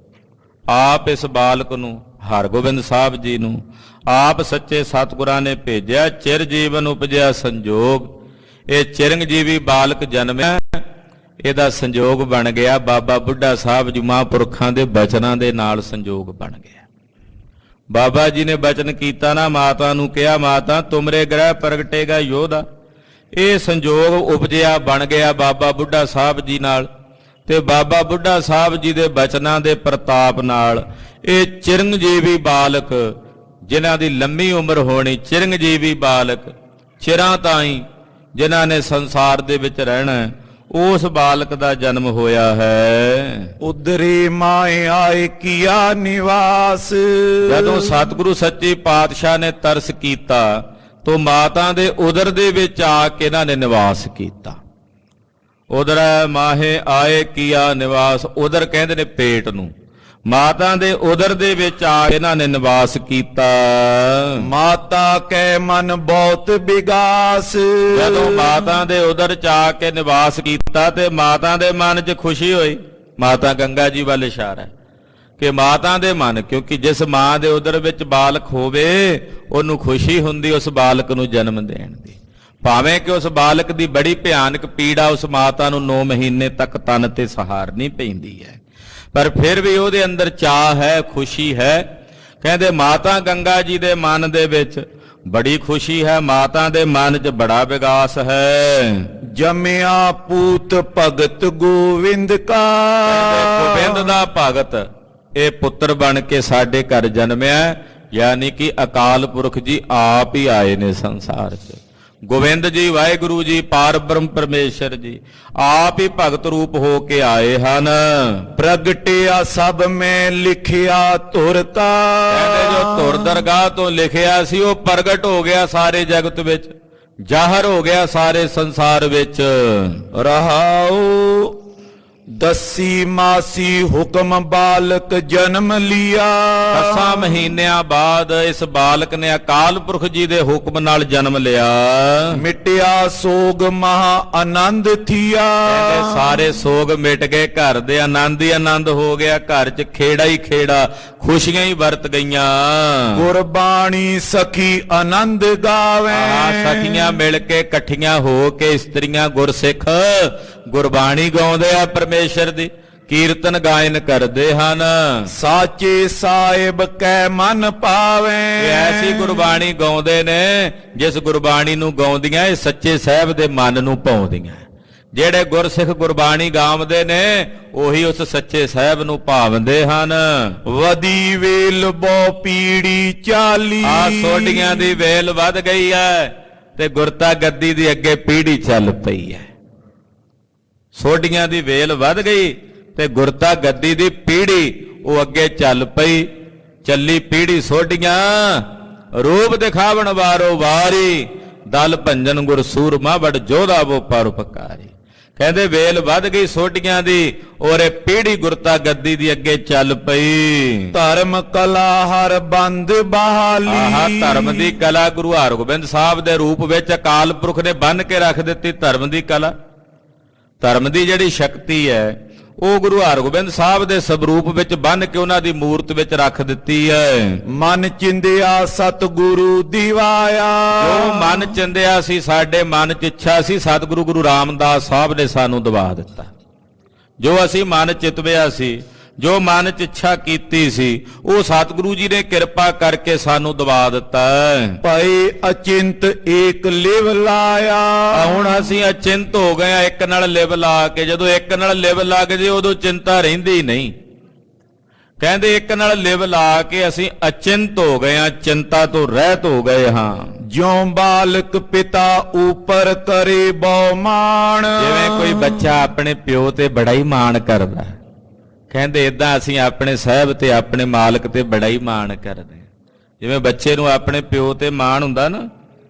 ਆਪ ਇਸ ਬਾਲਕ ਨੂੰ, ਹਰਗੋਬਿੰਦ ਸਾਹਿਬ ਜੀ ਨੂੰ ਆਪ ਸੱਚੇ ਸਤਿਗੁਰਾਂ ਨੇ ਭੇਜਿਆ। ਚਿਰ ਜੀਵਨ ਉਪਜਿਆ ਸੰਜੋਗ। ਇਹ ਚਿਰੰਜੀਵੀ ਬਾਲਕ ਜਨਮਿਆ, ਇਹਦਾ ਸੰਜੋਗ ਬਣ ਗਿਆ ਬਾਬਾ ਬੁੱਢਾ ਸਾਹਿਬ ਜੀ ਮਹਾਂਪੁਰਖਾਂ ਦੇ ਬਚਨਾਂ ਦੇ ਨਾਲ ਸੰਜੋਗ ਬਣ ਗਿਆ। ਬਾਬਾ ਜੀ ਨੇ ਬਚਨ ਕੀਤਾ ਨਾ, ਮਾਤਾ ਨੂੰ ਕਿਹਾ, ਮਾਤਾ ਤੁਮਰੇ ਗ੍ਰਹਿ ਪ੍ਰਗਟੇਗਾ ਯੋਧਾ। ਇਹ ਸੰਜੋਗ ਉਪਜਿਆ ਬਣ ਗਿਆ ਬਾਬਾ ਬੁੱਢਾ ਸਾਹਿਬ ਜੀ ਨਾਲ, ਤੇ ਬਾਬਾ ਬੁੱਢਾ ਸਾਹਿਬ ਜੀ ਦੇ ਬਚਨਾਂ ਦੇ ਪ੍ਰਤਾਪ ਨਾਲ ਇਹ ਚਿਰੰਜੀਵੀ ਬਾਲਕ, ਜਿਨ੍ਹਾਂ ਦੀ ਲੰਮੀ ਉਮਰ ਹੋਣੀ, ਚਿਰੰਜੀਵੀ ਬਾਲਕ, ਚਿਰਾਂ ਤਾਈਂ ਜਿਨ੍ਹਾਂ ਨੇ ਸੰਸਾਰ ਦੇ ਵਿੱਚ ਰਹਿਣਾ, ਉਸ ਬਾਲਕ ਦਾ ਜਨਮ ਹੋਇਆ ਹੈ। ਉਦਰੇ ਮਾਏ ਆਏ ਕੀਆ ਨਿਵਾਸ। ਜਦੋਂ ਸਤਿਗੁਰੂ ਸੱਚੇ ਪਾਤਸ਼ਾਹ ਨੇ ਤਰਸ ਕੀਤਾ ਤੋ ਮਾਤਾ ਦੇ ਉਦਰ ਦੇ ਵਿੱਚ ਆ ਕੇ ਇਹਨਾਂ ਨੇ ਨਿਵਾਸ ਕੀਤਾ। ਉਦਰੈ ਮਾਹੇ ਆਏ ਕੀਆ ਨਿਵਾਸ, ਉਦਰ ਕਹਿੰਦੇ ਨੇ ਪੇਟ ਨੂੰ, ਮਾਤਾ ਦੇ ਉਦਰ ਦੇ ਵਿੱਚ ਆ ਇਹਨਾਂ ਨੇ ਨਿਵਾਸ ਕੀਤਾ। ਮਾਤਾ ਕੈ ਮਨ ਬਹੁਤ ਵਿਗਾਸ। ਜਦੋਂ ਮਾਤਾ ਦੇ ਉਦਰ ਚ ਆ ਕੇ ਨਿਵਾਸ ਕੀਤਾ ਤੇ ਮਾਤਾ ਦੇ ਮਨ 'ਚ ਖੁਸ਼ੀ ਹੋਈ। ਮਾਤਾ ਗੰਗਾ ਜੀ ਵੱਲ ਇਸ਼ਾਰਾ ਹੈ ਕਿ ਮਾਤਾ ਦੇ ਮਨ, ਕਿਉਂਕਿ ਜਿਸ ਮਾਂ ਦੇ ਉਦਰ ਵਿੱਚ ਬਾਲਕ ਹੋਵੇ ਉਹਨੂੰ ਖੁਸ਼ੀ ਹੁੰਦੀ ਉਸ ਬਾਲਕ ਨੂੰ ਜਨਮ ਦੇਣ ਦੀ, ਭਾਵੇਂ ਕਿ ਉਸ ਬਾਲਕ ਦੀ ਬੜੀ ਭਿਆਨਕ ਪੀੜਾ ਉਸ ਮਾਤਾ ਨੂੰ 9 ਮਹੀਨੇ ਤੱਕ ਤਨ ਤੇ ਸਹਾਰਨੀ ਪੈਂਦੀ ਹੈ, ਪਰ ਫਿਰ ਵੀ ਉਹਦੇ ਅੰਦਰ ਚਾਹ ਹੈ, ਖੁਸ਼ੀ ਹੈ। ਕਹਿੰਦੇ ਮਾਤਾ ਗੰਗਾ ਜੀ ਦੇ ਮਨ ਦੇ ਵਿੱਚ ਬੜੀ ਖੁਸ਼ੀ ਹੈ, ਮਾਤਾ ਦੇ ਮਨ 'ਚ ਬੜਾ ਵਿਗਾਸ ਹੈ। ਜਮਿਆ ਪੂਤ ਭਗਤ ਗੋਵਿੰਦ ਕਾ। ਗੋਬਿੰਦ ਦਾ ਭਗਤ ਇਹ ਪੁੱਤਰ ਬਣ ਕੇ ਸਾਡੇ ਘਰ ਜਨਮਿਆ, ਯਾਨੀ ਕਿ ਅਕਾਲ ਪੁਰਖ ਜੀ ਆਪ ਹੀ ਆਏ ਨੇ ਸੰਸਾਰ 'ਚ। ਗੋਬਿੰਦ ਜੀ, ਵਾਹਿਗੁਰੂ ਜੀ, ਪਾਰ ਬ੍ਰਹਮ ਪਰਮੇਸ਼ਰ ਜੀ ਆਪ ਹੀ ਭਗਤ ਰੂਪ ਹੋ ਕੇ ਆਏ ਹਨ। ਪ੍ਰਗਟਿਆ ਸਭ ਮੈਂ ਲਿਖਿਆ ਧੁਰ ਕਾ। ਕਹਿੰਦੇ ਜੋ ਧੁਰ ਦਰਗਾਹ ਤੋਂ ਲਿਖਿਆ ਸੀ ਉਹ ਪ੍ਰਗਟ ਹੋ ਗਿਆ ਸਾਰੇ ਜਗਤ ਵਿੱਚ, ਜ਼ਾਹਰ ਹੋ ਗਿਆ ਸਾਰੇ ਸੰਸਾਰ ਵਿੱਚ। ਰਹਾਉ ਦਸੀ ਮਾਸੀ ਹੁਕਮ ਬਾਲਕ ਜਨਮ ਲਿਆ। 10 ਮਹੀਨਿਆਂ ਬਾਅਦ ਇਸ ਬਾਲਕ ਨੇ ਅਕਾਲ ਪੁਰਖ ਜੀ ਦੇ ਹੁਕਮ ਨਾਲ ਜਨਮ ਲਿਆ। ਮਿਟਿਆ ਸੋਗ ਮਹਾ ਆਨੰਦ ਥੀਆ। ਕਹਿੰਦੇ ਸਾਰੇ ਸੋਗ ਮਿਟ ਗਏ, ਘਰ ਦੇ ਆਨੰਦ ਹੀ ਆਨੰਦ ਹੋ ਗਿਆ, ਘਰ 'ਚ ਖੇੜਾ ਹੀ ਖੇੜਾ, ਖੁਸ਼ੀਆਂ ਹੀ ਵਰਤ ਗਈਆਂ। ਗੁਰਬਾਣੀ ਸਖੀ ਆਨੰਦ ਗਾਵੇ। ਸਖੀਆਂ ਮਿਲ ਕੇ ਇਕੱਠੀਆਂ ਹੋ ਕੇ ਇਸਤਰੀਆਂ ਗੁਰਸਿੱਖ ਗੁਰਬਾਣੀ ਗਾਉਂਦੇ ਆ, ਪਰਮੇਸ਼ਰ ਦੀ ਕੀਰਤਨ ਗਾਇਨ ਕਰਦੇ ਹਨ। ਸਾਚੇ ਸਾਹਿਬ ਕੈ ਮਨ ਪਾਵੇ। ਐਸੀ ਗੁਰਬਾਣੀ ਗਾਉਂਦੇ ਨੇ ਜਿਸ ਗੁਰਬਾਣੀ ਨੂੰ ਗਾਉਂਦੀਆਂ ਇਹ ਸੱਚੇ ਸਾਹਿਬ ਦੇ ਮਨ ਨੂੰ ਭਾਉਂਦੀਆਂ। ਜਿਹੜੇ ਗੁਰਸਿੱਖ ਗੁਰਬਾਣੀ ਗਾਉਂਦੇ ਨੇ ਉਹੀ ਉਸ ਸੱਚੇ ਸਾਹਿਬ ਨੂੰ ਭਾਵਦੇ ਹਨ। ਵਦੀ ਵੇਲ ਬੋ ਪੀੜੀ ਚਾਲੀ। ਆ ਸੋਢੀਆਂ ਦੀ ਵੇਲ ਵੱਧ ਗਈ ਹੈ ਤੇ ਗੁਰਤਾ ਗੱਦੀ ਦੀ ਅੱਗੇ ਪੀੜੀ ਚੱਲ ਪਈ ਹੈ। ਸੋਢੀਆਂ ਦੀ ਵੇਲ ਵੱਧ ਗਈ ਤੇ ਗੁਰਤਾ ਗੱਦੀ ਦੀ ਪੀੜੀ ਉਹ ਅੱਗੇ ਚੱਲ ਪਈ। ਚੱਲੀ ਪੀੜੀ ਸੋਢੀਆਂ, ਰੂਪ ਦਿਖਾਵਣ ਵਾਰੋ ਵਾਰੀ, ਦਲ ਭੰਜਨ ਗੁਰ ਸੂਰਮਾ ਬੜ ਜੋਧਾ ਵੋ ਪਰਉਪਕਾਰੀ। ਕਹਿੰਦੇ ਵੇਲ ਵੱਧ ਗਈ ਸੋਢੀਆਂ ਦੀ ਔਰ ਇਹ ਪੀੜੀ ਗੁਰਤਾ ਗੱਦੀ ਦੀ ਅੱਗੇ ਚੱਲ ਪਈ। ਧਰਮ ਕਲਾ ਹਰ ਬੰਦ ਬਹਾਲੀ। ਆਹ ਧਰਮ ਦੀ ਕਲਾ ਗੁਰੂ ਹਰਗੋਬਿੰਦ ਸਾਹਿਬ ਦੇ ਰੂਪ ਵਿੱਚ ਅਕਾਲ ਪੁਰਖ ਨੇ ਬੰਨ੍ਹ ਕੇ ਰੱਖ ਦਿੱਤੀ। ਧਰਮ ਦੀ ਕਲਾ, ਧਰਮ ਦੀ ਜਿਹੜੀ ਸ਼ਕਤੀ ਹੈ ਉਹ ਗੁਰੂ ਹਰਗੋਬਿੰਦ ਸਾਹਿਬ ਦੇ ਸਵਰੂਪ ਵਿੱਚ ਬੰਨ੍ਹ ਕੇ ਉਹਨਾਂ ਦੀ ਮੂਰਤ ਵਿੱਚ ਰੱਖ ਦਿੱਤੀ ਹੈ। ਮਨ ਚਿੰਦਿਆ ਸਤਿਗੁਰੂ ਦਿਵਾਇਆ। ਜੋ ਮਨ ਚਿੰਦਿਆ ਸੀ, ਸਾਡੇ ਮਨ 'ਚ ਇੱਛਾ ਸੀ, ਸਤਿਗੁਰੂ ਗੁਰੂ ਰਾਮਦਾਸ ਸਾਹਿਬ ਨੇ ਸਾਨੂੰ ਦਵਾ ਦਿੱਤਾ। ਜੋ ਅਸੀਂ ਮਨ ਚਿਤਵਿਆ ਸੀ, ਜੋ ਮਨ 'ਚ ਇੱਛਾ ਕੀਤੀ ਸੀ, ਉਹ ਸਤਿਗੁਰੂ ਜੀ ਨੇ ਕਿਰਪਾ ਕਰਕੇ ਸਾਨੂੰ ਦਵਾ ਦਿੱਤਾ। ਭਏ ਅਚਿੰਤ ਏਕ ਲਿਵ ਲਾਇਆ। ਹੁਣ ਅਸੀਂ ਅਚਿੰਤ ਹੋ ਗਏ ਆ ਇੱਕ ਨਾਲ ਲਿਵ ਲਾ ਕੇ। ਜਦੋਂ ਇੱਕ ਨਾਲ ਲਿਵ ਲੱਗ ਜੇ ਉਦੋਂ ਚਿੰਤਾ ਰਹਿੰਦੀ ਨਹੀਂ। ਕਹਿੰਦੇ ਇੱਕ ਨਾਲ ਲਿਵ ਲਾ ਕੇ ਅਸੀਂ ਅਚਿੰਤ ਹੋ ਗਏ ਆ, ਚਿੰਤਾ ਤੋਂ ਰਹਿਤ ਹੋ ਗਏ ਹਾਂ। ਜਿਉ ਬਾਲਕ ਪਿਤਾ ਉਪਰ ਕਰੇ ਬਹੁ ਮਾਣ। ਜਿਵੇਂ ਕੋਈ ਬੱਚਾ ਆਪਣੇ ਪਿਓ ਤੇ ਬੜਾ ਹੀ ਮਾਣ ਕਰਦਾ, ਕਹਿੰਦੇ ਇਦਾਂ ਅਸੀਂ ਆਪਣੇ ਸਾਹਿਬ ਤੇ ਆਪਣੇ ਮਾਲਕ ਤੇ ਬੜਾ ਹੀ ਮਾਣ ਕਰਦੇ। ਜਿਵੇਂ ਬੱਚੇ ਨੂੰ ਆਪਣੇ ਪਿਓ ਤੇ ਮਾਣ ਹੁੰਦਾ ਨਾ,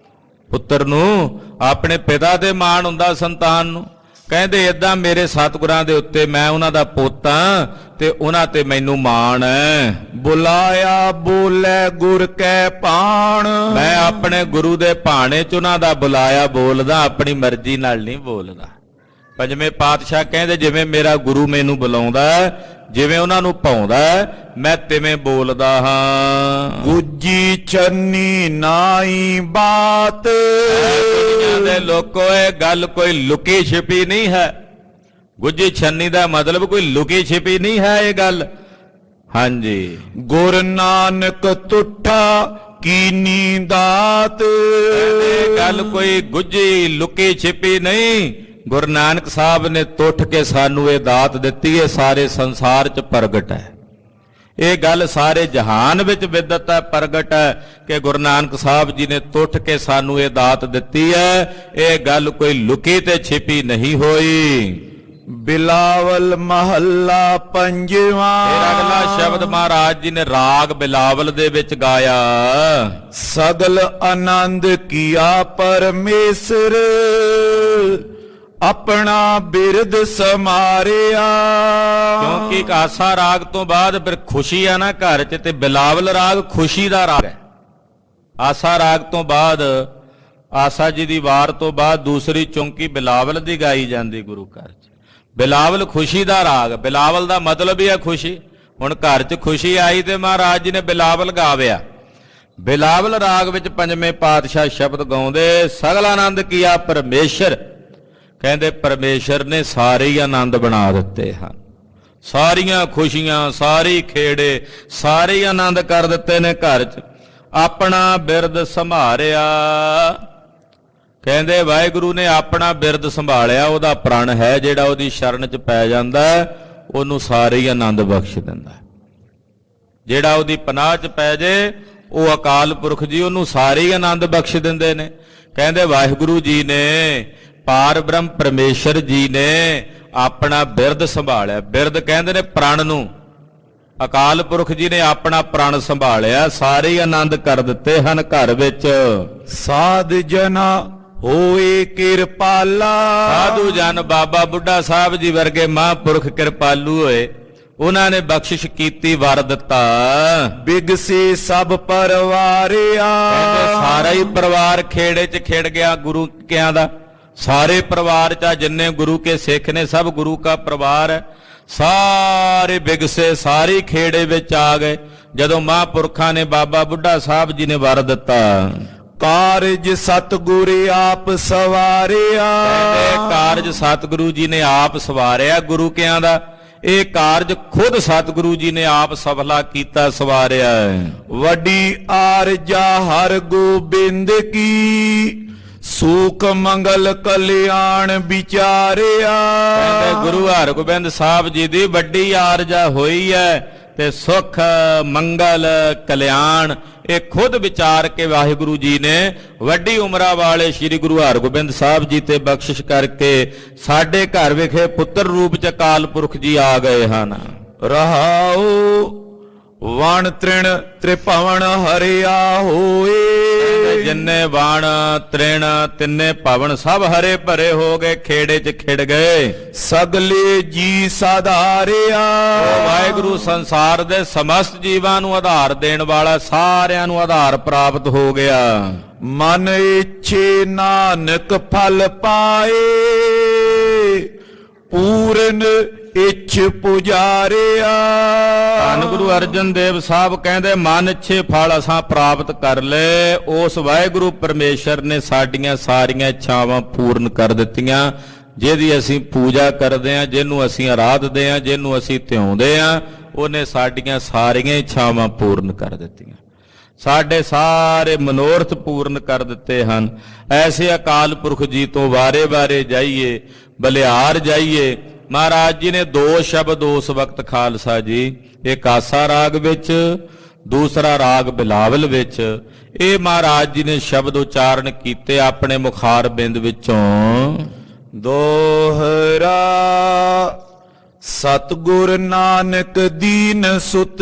ਪੁੱਤਰ ਨੂੰ ਆਪਣੇ ਪਿਤਾ ਤੇ ਮਾਣ ਹੁੰਦਾ ਸੰਤਾਨ ਨੂੰ, ਕਹਿੰਦੇ ਇਦਾਂ ਮੇਰੇ ਸਤਿਗੁਰਾਂ ਦੇ ਉੱਤੇ, ਮੈਂ ਉਹਨਾਂ ਦਾ ਪੁੱਤ ਹਾਂ ਤੇ ਉਹਨਾਂ ਤੇ ਮੈਨੂੰ ਮਾਣ ਹੈ। ਬੁਲਾਇਆ ਬੋਲੇ ਗੁਰ ਕੈ ਭਾਣ। ਮੈਂ ਆਪਣੇ ਗੁਰੂ ਦੇ ਭਾਣੇ 'ਚ ਉਹਨਾਂ ਦਾ ਬੁਲਾਇਆ ਬੋਲਦਾ, ਆਪਣੀ ਮਰਜ਼ੀ ਨਾਲ ਨਹੀਂ ਬੋਲਦਾ। ਪੰਜਵੇਂ ਪਾਤਸ਼ਾਹ ਕਹਿੰਦੇ ਜਿਵੇਂ ਮੇਰਾ ਗੁਰੂ ਮੈਨੂੰ ਬੁਲਾਉਂਦਾ, ਜਿਵੇਂ ਉਹਨਾਂ ਨੂੰ ਭਾਉਂਦਾ, ਮੈਂ ਤਿਵੇਂ ਬੋਲਦਾ ਹਾਂ। ਗੁੱਜੀ ਚੰਨੀ ਨਾਈ ਬਾਤ। ਦੁਨੀਆਂ ਦੇ ਲੋਕੋ ਇਹ ਗੱਲ ਕੋਈ ਲੁਕੀ ਛਿਪੀ ਨਹੀਂ ਹੈ। ਗੁੱਜੀ ਛੰਨੀ ਦਾ ਮਤਲਬ ਕੋਈ ਲੁਕੀ ਛਿਪੀ ਨਹੀਂ ਹੈ ਇਹ ਗੱਲ। ਹਾਂਜੀ, ਗੁਰ ਨਾਨਕ ਤੁਠਾ ਕੀਨੀ ਦਾਤ। ਇਹ ਗੱਲ ਕੋਈ ਗੁੱਝੀ ਲੁਕੀ ਛਿਪੀ ਨਹੀਂ, ਗੁਰੂ ਨਾਨਕ ਸਾਹਿਬ ਨੇ ਟੁੱਟ ਕੇ ਸਾਨੂੰ ਇਹ ਦਾਤ ਦਿੱਤੀ ਹੈ, ਸਾਰੇ ਸੰਸਾਰ 'ਚ ਪ੍ਰਗਟ ਹੈ। ਇਹ ਗੱਲ ਸਾਰੇ ਜਹਾਨ ਵਿੱਚ ਵਿਦਿਤ ਹੈ, ਪ੍ਰਗਟ ਹੈ ਕਿ ਗੁਰੂ ਨਾਨਕ ਸਾਹਿਬ ਜੀ ਨੇ ਟੁੱਟ ਕੇ ਸਾਨੂੰ ਇਹ ਦਾਤ ਦਿੱਤੀ ਹੈ। ਇਹ ਗੱਲ ਕੋਈ ਲੁਕੀ ਤੇ ਛਿਪੀ ਨਹੀਂ ਹੋਈ। ਬਿਲਾਵਲ ਮਹੱਲਾ ਪੰਜਵਾਂ। ਫਿਰ ਅਗਲਾ ਸ਼ਬਦ ਮਹਾਰਾਜ ਜੀ ਨੇ ਰਾਗ ਬਿਲਾਵਲ ਦੇ ਵਿੱਚ ਗਾਇਆ। ਸਗਲ ਆਨੰਦ ਕੀਆ ਪਰਮੇਸ਼ਰ, ਆਪਣਾ ਬਿਰਦ ਸਮਾਰਿਆ। ਕਿਉਂਕਿ ਆਸਾ ਰਾਗ ਤੋਂ ਬਾਅਦ ਫਿਰ ਖੁਸ਼ੀ ਆ ਨਾ ਘਰ 'ਚ, ਤੇ ਬਿਲਾਵਲ ਰਾਗ ਖੁਸ਼ੀ ਦਾ ਰਾਗ ਹੈ। ਆਸਾ ਰਾਗ ਤੋਂ ਬਾਅਦ, ਆਸਾ ਜੀ ਦੀ ਵਾਰ ਤੋਂ ਬਾਅਦ ਦੂਸਰੀ ਚੌਂਕੀ ਬਿਲਾਵਲ ਦੀ ਗਾਈ ਜਾਂਦੀ ਗੁਰੂ ਘਰ 'ਚ। ਬਿਲਾਵਲ ਖੁਸ਼ੀ ਦਾ ਰਾਗ, ਬਿਲਾਵਲ ਦਾ ਮਤਲਬ ਹੀ ਹੈ ਖੁਸ਼ੀ। ਹੁਣ ਘਰ 'ਚ ਖੁਸ਼ੀ ਆਈ ਤੇ ਮਹਾਰਾਜ ਜੀ ਨੇ ਬਿਲਾਵਲ ਗਾਵਿਆ। ਬਿਲਾਵਲ ਰਾਗ ਵਿੱਚ ਪੰਜਵੇਂ ਪਾਤਸ਼ਾਹ ਸ਼ਬਦ ਗਾਉਂਦੇ, ਸਗਲ ਆਨੰਦ ਕੀਆ ਪਰਮੇਸ਼ਰ। ਕਹਿੰਦੇ ਪਰਮੇਸ਼ਰ ਨੇ ਸਾਰੇ ਹੀ ਆਨੰਦ ਬਣਾ ਦਿੱਤੇ ਹਨ, ਸਾਰੀਆਂ ਖੁਸ਼ੀਆਂ, ਸਾਰੀ ਖੇੜੇ, ਸਾਰੇ ਹੀ ਆਨੰਦ ਕਰ ਦਿੱਤੇ ਨੇ ਘਰ 'ਚ। ਆਪਣਾ ਬਿਰਦ ਸੰਭਾਰਿਆ। ਕਹਿੰਦੇ ਵਾਹਿਗੁਰੂ ਨੇ ਆਪਣਾ ਬਿਰਦ ਸੰਭਾਲਿਆ। ਉਹਦਾ ਪ੍ਰਣ ਹੈ ਜਿਹੜਾ ਉਹਦੀ ਸ਼ਰਨ 'ਚ ਪੈ ਜਾਂਦਾ, ਉਹਨੂੰ ਸਾਰੇ ਹੀ ਆਨੰਦ ਬਖਸ਼ ਦਿੰਦਾ। ਜਿਹੜਾ ਉਹਦੀ ਪਨਾਹ 'ਚ ਪੈ ਜੇ, ਉਹ ਅਕਾਲ ਪੁਰਖ ਜੀ ਉਹਨੂੰ ਸਾਰੇ ਹੀ ਆਨੰਦ ਬਖਸ਼ ਦਿੰਦੇ ਨੇ। ਕਹਿੰਦੇ ਵਾਹਿਗੁਰੂ ਜੀ ਨੇ, ਪਾਰ ਬ੍ਰਹਮ ਪਰਮੇਸ਼ਰ ਜੀ ਨੇ ਆਪਣਾ ਬਿਰਦ ਸੰਭਾਲਿਆ। ਬਿਰਦ ਕਹਿੰਦੇ ਨੇ ਪ੍ਰਣ ਨੂੰ। ਅਕਾਲ ਪੁਰਖ ਜੀ ਨੇ ਆਪਣਾ ਪ੍ਰਣ ਸੰਭਾਲਿਆ, ਸਾਰੇ ਹੀ ਆਨੰਦ ਕਰ ਦਿੱਤੇ ਹਨ ਘਰ ਵਿੱਚ। ਸਾਧ ਜਨਾ ਹੋਏ ਕਿਰਪਾਲਾ। ਸਾਧੂ ਜਨ ਬਾਬਾ ਬੁੱਢਾ ਸਾਹਿਬ ਜੀ ਵਰਗੇ ਮਹਾਂਪੁਰਖ ਕਿਰਪਾਲੂ ਹੋਏ, ਉਹਨਾਂ ਨੇ ਬਖਸ਼ਿਸ਼ ਕੀਤੀ, ਵਰ ਦਿੱਤਾ। ਬਿਗਸੇ ਸਭ ਪਰਵਾਰਿਆ। ਕਹਿੰਦੇ ਸਾਰਾ ਹੀ ਪਰਿਵਾਰ ਖੇੜੇ 'ਚ ਖਿੜ ਗਿਆ ਗੁਰੂ ਕਿਆਂ ਦਾ। ਸਾਰੇ ਪਰਿਵਾਰ 'ਚ ਜਿੰਨੇ ਗੁਰੂ ਕੇ ਸਿੱਖ ਨੇ, ਸਭ ਗੁਰੂ ਕਾ ਪਰਿਵਾਰ ਹੈ। ਸਾਰੇ ਬਿਗਸੇ, ਸਾਰੀ ਖੇੜੇ ਵਿੱਚ ਆ ਗਏ ਜਦੋਂ ਮਹਾਂਪੁਰਖਾਂ ਨੇ, ਬਾਬਾ ਬੁੱਢਾ ਸਾਹਿਬ ਜੀ ਨੇ ਵਰ ਦਿੱਤਾ। ਕਾਰਜ ਸਤਿਗੁਰ ਆਪ ਸਵਾਰਿਆ। ਕਹਿੰਦੇ ਕਾਰਜ ਸਤਿਗੁਰੂ ਜੀ ਨੇ ਆਪ ਸਵਾਰਿਆ ਗੁਰੂ ਕਿਆਂ ਦਾ। ਇਹ ਕਾਰਜ ਖੁਦ ਸਤਿਗੁਰੂ ਜੀ ਨੇ ਆਪ ਸਫਲਾ ਕੀਤਾ, ਸਵਾਰਿਆ। ਵੱਡੀ ਆਰਜਾ ਹਰ ਗੋਬਿੰਦ ਕੀ, ਸੂਖ ਮੰਗਲ ਕਲਿਆਣ ਵਿਚਾਰਿਆ। ਕਹਿੰਦੇ ਗੁਰੂ ਹਰਗੋਬਿੰਦ ਸਾਹਿਬ ਜੀ ਦੀ ਵੱਡੀ ਆਰਜਾ ਹੋਈ ਹੈ, ਤੇ ਸੁਖ ਮੰਗਲ ਕਲਿਆਣ ਇਹ ਖੁਦ ਵਿਚਾਰ ਕੇ ਵਾਹਿਗੁਰੂ ਜੀ ਨੇ ਵੱਡੀ ਉਮਰਾਂ ਵਾਲੇ ਸ੍ਰੀ ਗੁਰੂ ਹਰਗੋਬਿੰਦ ਸਾਹਿਬ ਜੀ ਤੇ ਬਖਸ਼ਿਸ਼ ਕਰਕੇ ਸਾਡੇ ਘਰ ਵਿਖੇ ਪੁੱਤਰ ਰੂਪ 'ਚ ਅਕਾਲ ਪੁਰਖ ਜੀ ਆ ਗਏ ਹਨ। ਰਹਾਉ ਵਣ ਤ੍ਰਿਣ ਤ੍ਰਿਭਵਨ ਹਰਿਆ ਹੋਏ। ਜਿੰਨੇ ਵਣ ਤ੍ਰਿਣ ਤਿੰਨੇ ਭਵਨ ਸਭ ਹਰੇ ਭਰੇ ਹੋ ਗਏ, ਖੇੜੇ 'ਚ ਖਿੜ ਗਏ। ਸਗਲੇ ਜੀ ਸਾਧਾਰਿਆ। ਵਾਹਿਗੁਰੂ ਸੰਸਾਰ ਦੇ ਸਮਸਤ ਜੀਵਾਂ ਨੂੰ ਆਧਾਰ ਦੇਣ ਵਾਲਾ, ਸਾਰਿਆਂ ਨੂੰ ਆਧਾਰ ਪ੍ਰਾਪਤ ਹੋ ਗਿਆ। ਮਨ ਇੱਛੇ ਨਾਨਕ ਫਲ ਪਾਏ, ਪੂਰਨ ਇੱਛ ਪੁਜਾਰਿਆ। ਧੰਨ ਗੁਰੂ ਅਰਜਨ ਦੇਵ ਸਾਹਿਬ ਕਹਿੰਦੇ ਮਨ ਇੱਛੇ ਫਲ ਅਸਾਂ ਪ੍ਰਾਪਤ ਕਰ ਲਏ। ਉਸ ਵਾਹਿਗੁਰੂ ਪਰਮੇਸ਼ਰ ਨੇ ਸਾਡੀਆਂ ਸਾਰੀਆਂ ਇੱਛਾਵਾਂ ਪੂਰਨ ਕਰ ਦਿੱਤੀਆਂ। ਜਿਹਦੀ ਅਸੀਂ ਪੂਜਾ ਕਰਦੇ ਹਾਂ, ਜਿਹਨੂੰ ਅਸੀਂ ਆਰਾਧਦੇ ਹਾਂ, ਜਿਹਨੂੰ ਅਸੀਂ ਧਿਆਉਂਦੇ ਹਾਂ, ਉਹਨੇ ਸਾਡੀਆਂ ਸਾਰੀਆਂ ਇੱਛਾਵਾਂ ਪੂਰਨ ਕਰ ਦਿੱਤੀਆਂ। ਸਾਡੇ ਸਾਰੇ ਮਨੋਰਥ ਪੂਰਨ ਕਰ ਦਿੱਤੇ ਹਨ। ਐਸੇ ਅਕਾਲ ਪੁਰਖ ਜੀ ਤੋਂ ਵਾਰੇ-ਵਾਰੇ ਜਾਈਏ, ਬਲਿਹਾਰ ਜਾਈਏ। ਮਹਾਰਾਜ ਜੀ ਨੇ ਦੋ ਸ਼ਬਦ ਉਸ ਵਕਤ ਖਾਲਸਾ ਜੀ, ਇੱਕ ਆਸਾ ਰਾਗ ਵਿੱਚ, ਦੂਸਰਾ ਰਾਗ ਬਿਲਾਵਲ ਵਿੱਚ, ਇਹ ਮਹਾਰਾਜ ਜੀ ਨੇ ਸ਼ਬਦ ਉਚਾਰਨ ਕੀਤੇ ਆਪਣੇ ਮੁਖਾਰ ਬਿੰਦ ਵਿੱਚੋਂ। ਦੋਹਰਾ ਸਤਿਗੁਰ ਨਾਨਕ ਦੀਨ ਸੁਤ,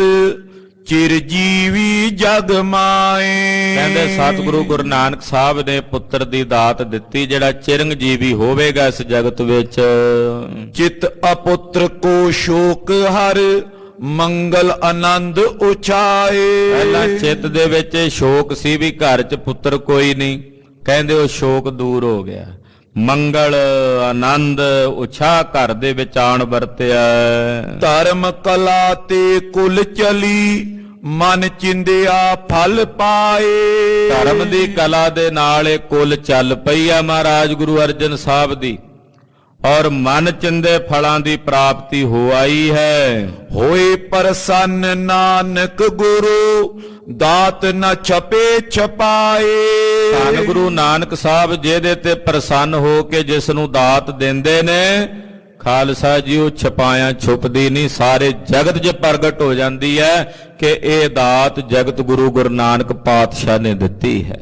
ਚਿਰਜੀਵੀ ਜਗ ਮਾਏ। ਕਹਿੰਦੇ ਸਤਿਗੁਰੂ ਗੁਰੂ ਨਾਨਕ ਸਾਹਿਬ ਨੇ ਪੁੱਤਰ ਦੀ ਦਾਤ ਦਿੱਤੀ ਜਿਹੜਾ ਚਿਰੰਜੀਵੀ ਹੋਵੇਗਾ ਇਸ ਜਗਤ ਵਿੱਚ। ਚਿਤ ਅਪੁੱਤਰ ਕੋ ਸ਼ੋਕ ਹਰ, ਮੰਗਲ ਆਨੰਦ ਉਚਾਏ। ਪਹਿਲਾਂ ਚਿੱਤ ਦੇ ਵਿੱਚ ਸ਼ੋਕ ਸੀ ਵੀ ਘਰ 'ਚ ਪੁੱਤਰ ਕੋਈ ਨਹੀਂ, ਕਹਿੰਦੇ ਉਹ ਸ਼ੋਕ ਦੂਰ ਹੋ ਗਿਆ। ਮੰਗਲ ਆਨੰਦ ਉਛਾ ਘਰ ਦੇ ਵਿੱਚ ਆਣ ਵਰਤਿਆ। ਧਰਮ ਕਲਾ ਤੇ ਕੁਲ ਚਲੀ, ਮਨ ਚਿੰਦਿਆ ਫਲ ਪਾਏ। ਧਰਮ ਦੀ ਕਲਾ ਦੇ ਨਾਲ ਇਹ ਕੁਲ ਚੱਲ ਪਈ ਆ ਮਹਾਰਾਜ ਗੁਰੂ ਅਰਜਨ ਸਾਹਿਬ ਦੀ। ਔਰ ਮਨ ਚਿੰਦੇ ਫਲਾਂ ਦੀ ਪ੍ਰਾਪਤੀ ਹੋ ਆਈ ਹੈ। ਹੋਏ ਪ੍ਰਸੰਨ ਨਾਨਕ ਗੁਰੂ ਦਾਤ ਨ ਛਪੇ ਛਪਾਏ। ਧੰਨ ਗੁਰੂ ਨਾਨਕ ਸਾਹਿਬ ਜਿਹਦੇ ਤੇ ਪ੍ਰਸੰਨ ਹੋ ਕੇ ਜਿਸ ਨੂੰ ਦਾਤ ਦਿੰਦੇ ਨੇ, ਖਾਲਸਾ ਜੀ ਉਹ ਛਪਾਇਆ ਛੁਪਦੀ ਨਹੀਂ, ਸਾਰੇ ਜਗਤ 'ਚ ਪ੍ਰਗਟ ਹੋ ਜਾਂਦੀ ਹੈ ਕਿ ਇਹ ਦਾਤ ਜਗਤ ਗੁਰੂ ਗੁਰੂ ਨਾਨਕ ਪਾਤਸ਼ਾਹ ਨੇ ਦਿੱਤੀ ਹੈ।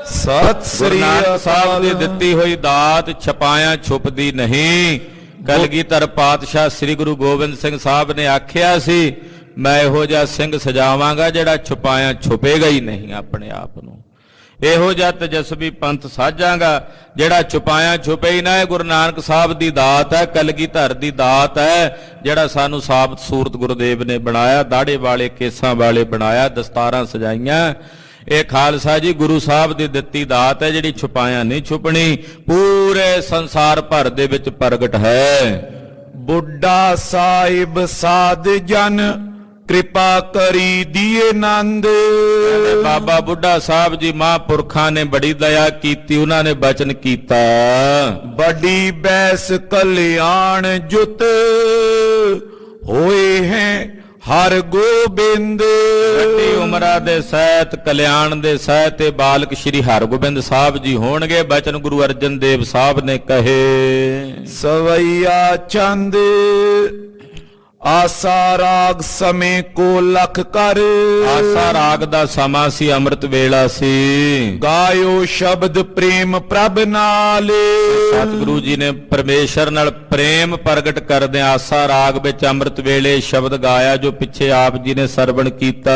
ਸਤਿ ਗੁਰੂ ਸ੍ਰੀ ਨਾਨਕ ਸਾਹਿਬ ਦੀ ਅਕਾਲ। ਦਿੱਤੀ ਹੋਈ ਦਾਤ ਛਪਾਇਆ ਛੁਪਦੀ ਨਹੀਂ। ਕਲਗੀਧਰ ਪਾਤਸ਼ਾਹ ਸ੍ਰੀ ਗੁਰੂ ਗੋਬਿੰਦ ਸਿੰਘ ਸਾਹਿਬ ਨੇ ਆਖਿਆ ਸੀ, ਮੈਂ ਇਹੋ ਜਿਹਾ ਸਿੰਘ ਸਜਾਵਾਂਗਾ ਜਿਹੜਾ ਛੁਪਾਇਆ ਛੁਪੇਗਾ ਹੀ ਨਹੀਂ ਆਪਣੇ ਆਪ ਨੂੰ। ਇਹੋ ਜਿਹਾ ਤਜਸਬੀ ਪੰਥ ਸਾਜਾਂਗਾ ਜਿਹੜਾ ਛੁਪਾਇਆ ਛੁਪੇ ਹੀ ਨਾ। ਇਹ ਗੁਰੂ ਨਾਨਕ ਸਾਹਿਬ ਦੀ ਦਾਤ ਹੈ, ਕਲਗੀਧਰ ਦੀ ਦਾਤ ਹੈ, ਜਿਹੜਾ ਸਾਨੂੰ ਸਾਬਤ ਸੂਰਤ ਗੁਰਦੇਵ ਨੇ ਬਣਾਇਆ, ਦਾੜੇ ਵਾਲੇ ਕੇਸਾਂ ਵਾਲੇ ਬਣਾਇਆ, ਦਸਤਾਰਾਂ ਸਜਾਈਆਂ। ਇਹ ਖਾਲਸਾ ਜੀ ਗੁਰੂ ਸਾਹਿਬ ਦੀ ਦਿੱਤੀ ਦਾਤ ਹੈ, ਜਿਹੜੀ ਛੁਪਾਇਆ ਨਹੀਂ ਛੁਪਣੀ, ਪੂਰੇ ਸੰਸਾਰ ਭਰ ਦੇ ਵਿੱਚ ਪ੍ਰਗਟ ਹੈ। ਬੁੱਢਾ ਸਾਹਿਬ ਸਾਧ ਜਨ ਕਿਰਪਾ ਕਰੀ ਦੀਏ ਨੰਦ। ਬਾਬਾ ਬੁੱਢਾ ਸਾਹਿਬ ਜੀ ਮਹਾਂਪੁਰਖਾਂ ਨੇ ਬੜੀ ਦਇਆ ਕੀਤੀ, ਉਹਨਾਂ ਨੇ ਬਚਨ ਕੀਤਾ, ਬੜੀ ਬੈਸ ਕਲਿਆਣ ਜੁਤ ਹੋਏ ਹੈ ਹਰ ਗੋਬਿੰਦ। ਵੱਡੀ ਉਮਰਾਂ ਦੇ ਸਹਿਤ ਕਲਿਆਣ ਦੇ ਸਹਿਤ ਤੇ ਬਾਲਕ ਸ਼੍ਰੀ ਹਰਗੋਬਿੰਦ ਸਾਹਿਬ ਜੀ ਹੋਣਗੇ। ਬਚਨ ਗੁਰੂ ਅਰਜਨ ਦੇਵ ਸਾਹਿਬ ਨੇ ਕਹੇ, ਸਵਈਆ ਚੰਦ ਆਸਾ ਰਾਗ ਸਮੇਂ ਕੋ ਲਖ ਕਰ। ਆਸਾ ਰਾਗ ਦਾ ਸਮਾਂ ਸੀ, ਅੰਮ੍ਰਿਤ ਵੇਲਾ ਸੀ। ਗਾਇਓ ਸ਼ਬਦ ਪ੍ਰੇਮ ਪ੍ਰਭ ਨਾਲ। ਸਤਿਗੁਰੂ ਜੀ ਨੇ ਪਰਮੇਸ਼ਰ ਨਾਲ ਪ੍ਰੇਮ ਪ੍ਰਗਟ ਕਰਦੇ ਆਸਾ ਰਾਗ ਵਿੱਚ ਅੰਮ੍ਰਿਤ ਵੇਲੇ ਸ਼ਬਦ ਗਾਇਆ, ਜੋ ਪਿੱਛੇ ਆਪ ਜੀ ਨੇ ਸਰਵਣ ਕੀਤਾ।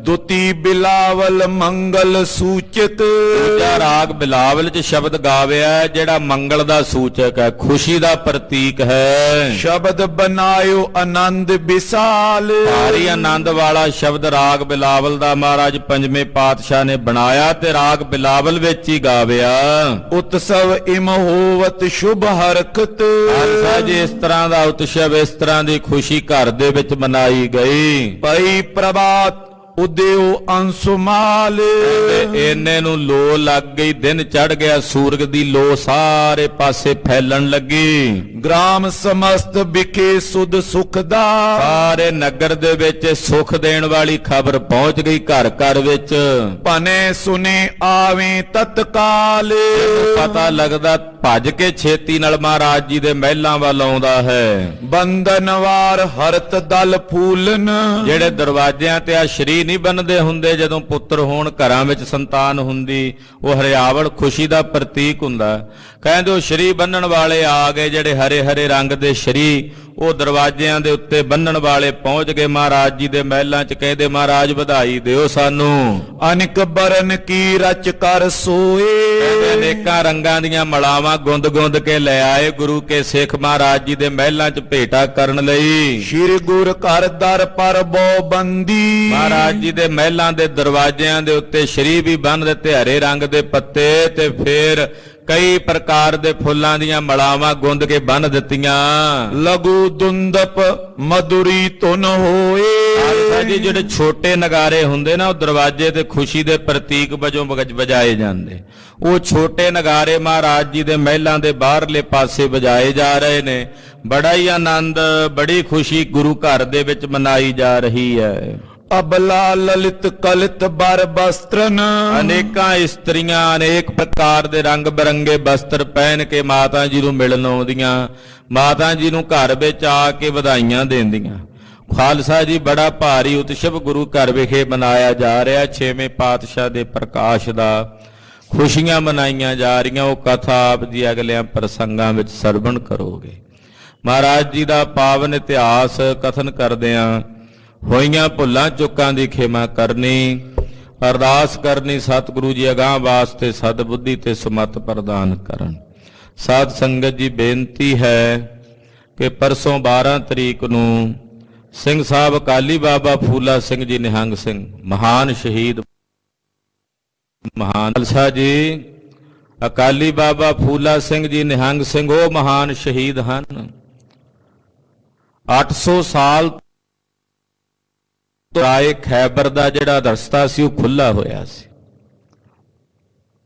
ਦੁਤੀ ਬਿਲਾਵਲ ਮੰਗਲ ਸੂਚਿਤ। ਦੂਜਾ ਰਾਗ ਬਿਲਾਵਲ 'ਚ ਸ਼ਬਦ ਗਾਵਿਆ, ਜਿਹੜਾ ਮੰਗਲ ਦਾ ਸੂਚਕ ਹੈ, ਖੁਸ਼ੀ ਦਾ ਪ੍ਰਤੀਕ ਹੈ। ਸ਼ਬਦ ਬਨਾਇਓ ਆਨੰਦ ਵਿਸਾਲ। ਭਾਰੀ ਆਨੰਦ ਵਾਲਾ ਸ਼ਬਦ ਰਾਗ ਬਿਲਾਵਲ ਦਾ ਮਹਾਰਾਜ ਪੰਜਵੇਂ ਪਾਤਸ਼ਾਹ ਨੇ ਬਣਾਇਆ ਤੇ ਰਾਗ ਬਿਲਾਵਲ ਵਿੱਚ ਹੀ ਗਾਵਿਆ। ਉਤਸਵ ਇਮ ਹੋਵਤ ਸ਼ੁਭ ਹਰਕਤ। ਖਾਲਸਾ ਜੀ ਇਸ ਤਰ੍ਹਾਂ ਦਾ ਉਤਸਵ, ਇਸ ਤਰ੍ਹਾਂ ਦੀ ਖੁਸ਼ੀ ਘਰ ਦੇ ਵਿੱਚ ਮਨਾਈ ਗਈ। ਪਈ ਪ੍ਰਭਾਤ ਉਦਿਓ ਅੰਸੁਮਾਲ। ਇੰਨੇ ਨੂੰ ਲੋ ਲੱਗ ਗਈ, ਦਿਨ ਚੜ ਗਿਆ, ਸੂਰਜ ਦੀ ਲੋ ਸਾਰੇ ਪਾਸੇ ਫੈਲਣ ਲੱਗੀ। ਗ੍ਰਾਮ ਸਮਸਤ ਵਿਖੇ ਸੁਧ ਸੁਖ ਦਾ। ਸਾਰੇ ਨਗਰ ਦੇ ਵਿੱਚ ਸੁਖ ਦੇਣ ਵਾਲੀ ਖਬਰ ਪਹੁੰਚ ਗਈ, ਘਰ ਘਰ ਵਿੱਚ। ਭਨੇ ਸੁਨੇ ਆਵੇਂ ਤਤਕਾਲ। ਪਤਾ ਲੱਗਦਾ ਭੱਜ ਕੇ ਛੇਤੀ ਨਾਲ ਮਹਾਰਾਜ ਜੀ ਦੇ ਮਹਿਲਾਂ ਵੱਲ ਆਉਂਦਾ ਹੈ। ਬੰਧਨਵਾਰ ਹਰਤ ਦਲ ਫੂਲਨ। ਜਿਹੜੇ ਦਰਵਾਜ਼ਿਆਂ ਤੇ ਆ ਸ਼੍ਰੀ ਨਹੀਂ ਬੰਨਦੇ ਹੁੰਦੇ, ਜਦੋਂ ਪੁੱਤਰ ਹੋਣ ਘਰਾਂ ਵਿੱਚ ਸੰਤਾਨ ਹੁੰਦੀ, ਉਹ ਹਰਿਆਵਲ ਖੁਸ਼ੀ ਦਾ ਪ੍ਰਤੀਕ ਹੁੰਦਾ। ਕਹਿੰਦੇ ਉਹ ਸ਼੍ਰੀ ਬੰਨਣ ਵਾਲੇ ਆ ਗਏ, ਜਿਹੜੇ ਹਰੇ ਹਰੇ ਰੰਗ ਦੇ ਸ਼੍ਰੀ ਉਹ ਦਰਵਾਜ਼ਿਆਂ ਦੇ ਉੱਤੇ ਬੰਨਣ ਵਾਲੇ ਪਹੁੰਚ ਗਏ ਮਹਾਰਾਜ ਜੀ ਦੇ ਮਹਿਲਾਂ 'ਚ। ਕਹਿੰਦੇ ਮਹਾਰਾਜ ਵਧਾਈ ਦਿਓ ਸਾਨੂੰ। ਅਨਿਕ ਬਰਨ ਕੀ ਰਚ ਕਰ ਸੋਏ। ਅਨੇਕਾਂ ਰੰਗਾਂ ਦੀਆਂ ਮਲਾਵਾਂ ਗੁੰਦ ਗੁੰਦ ਕੇ ਲੈ ਆਏ ਗੁਰੂ ਕੇ ਸਿੱਖ ਮਹਾਰਾਜ ਜੀ ਦੇ ਮਹਿਲਾਂ 'ਚ ਭੇਟਾ ਕਰਨ ਲਈ। ਸ਼੍ਰੀ ਗੁਰ ਘਰ ਦਰ ਪਰ ਬੋ ਬੰਦੀ। ਮਹਾਰਾਜ ਜੀ ਦੇ ਮਹਿਲਾਂ ਦੇ ਦਰਵਾਜ਼ਿਆਂ ਦੇ ਉੱਤੇ ਸ਼੍ਰੀ ਵੀ ਬੰਨ ਦਿੱਤੇ, ਹਰੇ ਰੰਗ ਦੇ ਪੱਤੇ, ਤੇ ਫੇਰ ਕਈ ਪ੍ਰਕਾਰ ਦੇ ਫੁੱਲਾਂ ਦੀਆਂ ਮਲਾਵਾਂ ਗੁੰਦ ਕੇ ਬੰਨ ਦਿੱਤੀਆਂ। ਲਘੂ ਦੁੰਦਪ ਮਧੁਰੀ ਧੁਨ ਹੋਏ। ਖਾਲਸਾ ਜੀ ਜਿਹੜੇ ਛੋਟੇ ਨਗਾਰੇ ਹੁੰਦੇ ਨਾ, ਉਹ ਦਰਵਾਜ਼ੇ ਤੇ ਖੁਸ਼ੀ ਦੇ ਪ੍ਰਤੀਕ ਵਜੋਂ ਵਜਾਏ ਜਾਂਦੇ। ਉਹ ਛੋਟੇ ਨਗਾਰੇ ਮਹਾਰਾਜ ਜੀ ਦੇ ਮਹਿਲਾਂ ਦੇ ਬਾਹਰਲੇ ਪਾਸੇ ਵਜਾਏ ਜਾ ਰਹੇ ਨੇ। ਬੜਾ ਹੀ ਆਨੰਦ, ਬੜੀ ਖੁਸ਼ੀ ਗੁਰੂ ਘਰ ਦੇ ਵਿੱਚ ਮਨਾਈ ਜਾ ਰਹੀ ਹੈ। ਅਬਲਾ ਲਲਿਤ ਕਲਿਤ ਬਰ ਬਸਤਰਨ। ਅਨੇਕਾਂ ਇਸਤਰੀਆਂ ਅਨੇਕ ਪ੍ਰਕਾਰ ਦੇ ਰੰਗ ਬਰੰਗੇ ਬਸਤਰ ਪਹਿਨ ਕੇ ਮਾਤਾ ਜੀ ਨੂੰ ਮਿਲਣ ਆਉਂਦੀਆਂ, ਮਾਤਾ ਜੀ ਨੂੰ ਘਰ ਵਿੱਚ ਆ ਕੇ ਵਧਾਈਆਂ ਦਿੰਦੀਆਂ। ਖਾਲਸਾ ਜੀ ਬੜਾ ਭਾਰੀ ਉਤਸਵ ਗੁਰੂ ਘਰ ਵਿਖੇ ਮਨਾਇਆ ਜਾ ਰਿਹਾ। ਛੇਵੇਂ ਪਾਤਸ਼ਾਹ ਦੇ ਪ੍ਰਕਾਸ਼ ਦਾ ਖੁਸ਼ੀਆਂ ਮਨਾਈਆਂ ਜਾ ਰਹੀਆਂ। ਉਹ ਕਥਾ ਆਪ ਜੀ ਅਗਲਿਆਂ ਪ੍ਰਸੰਗਾਂ ਵਿੱਚ ਸਰਵਣ ਕਰੋਗੇ। ਮਹਾਰਾਜ ਜੀ ਦਾ ਪਾਵਨ ਇਤਿਹਾਸ ਕਥਨ ਕਰਦਿਆਂ ਹੋਈਆਂ ਭੁੱਲਾਂ ਚੁੱਕਾਂ ਦੀ ਖਿਮਾ ਕਰਨੀ, ਅਰਦਾਸ ਕਰਨੀ ਸਤਿਗੁਰੂ ਜੀ ਅਗਾਂਹ ਵਾਸਤੇ ਸਤਿਬੁੱਧੀ ਤੇ ਸਮਤ ਪ੍ਰਦਾਨ ਕਰਨ। ਸਾਧ ਸੰਗਤ ਜੀ ਬੇਨਤੀ ਹੈ ਕਿ ਪਰਸੋਂ 12 ਤਰੀਕ ਨੂੰ ਸਿੰਘ ਸਾਹਿਬ ਅਕਾਲੀ ਬਾਬਾ ਫੂਲਾ ਸਿੰਘ ਜੀ ਨਿਹੰਗ ਸਿੰਘ, ਮਹਾਨ ਸ਼ਹੀਦ, ਮਹਾਨ ਖਾਲਸਾ ਜੀ ਅਕਾਲੀ ਬਾਬਾ ਫੂਲਾ ਸਿੰਘ ਜੀ ਨਿਹੰਗ ਸਿੰਘ ਉਹ ਮਹਾਨ ਸ਼ਹੀਦ ਹਨ। 800 ਸਾਲ ਰਾਏ ਖੈਬਰ ਦਾ ਜਿਹੜਾ ਰਸਤਾ ਸੀ ਉਹ ਖੁੱਲਾ ਹੋਇਆ ਸੀ।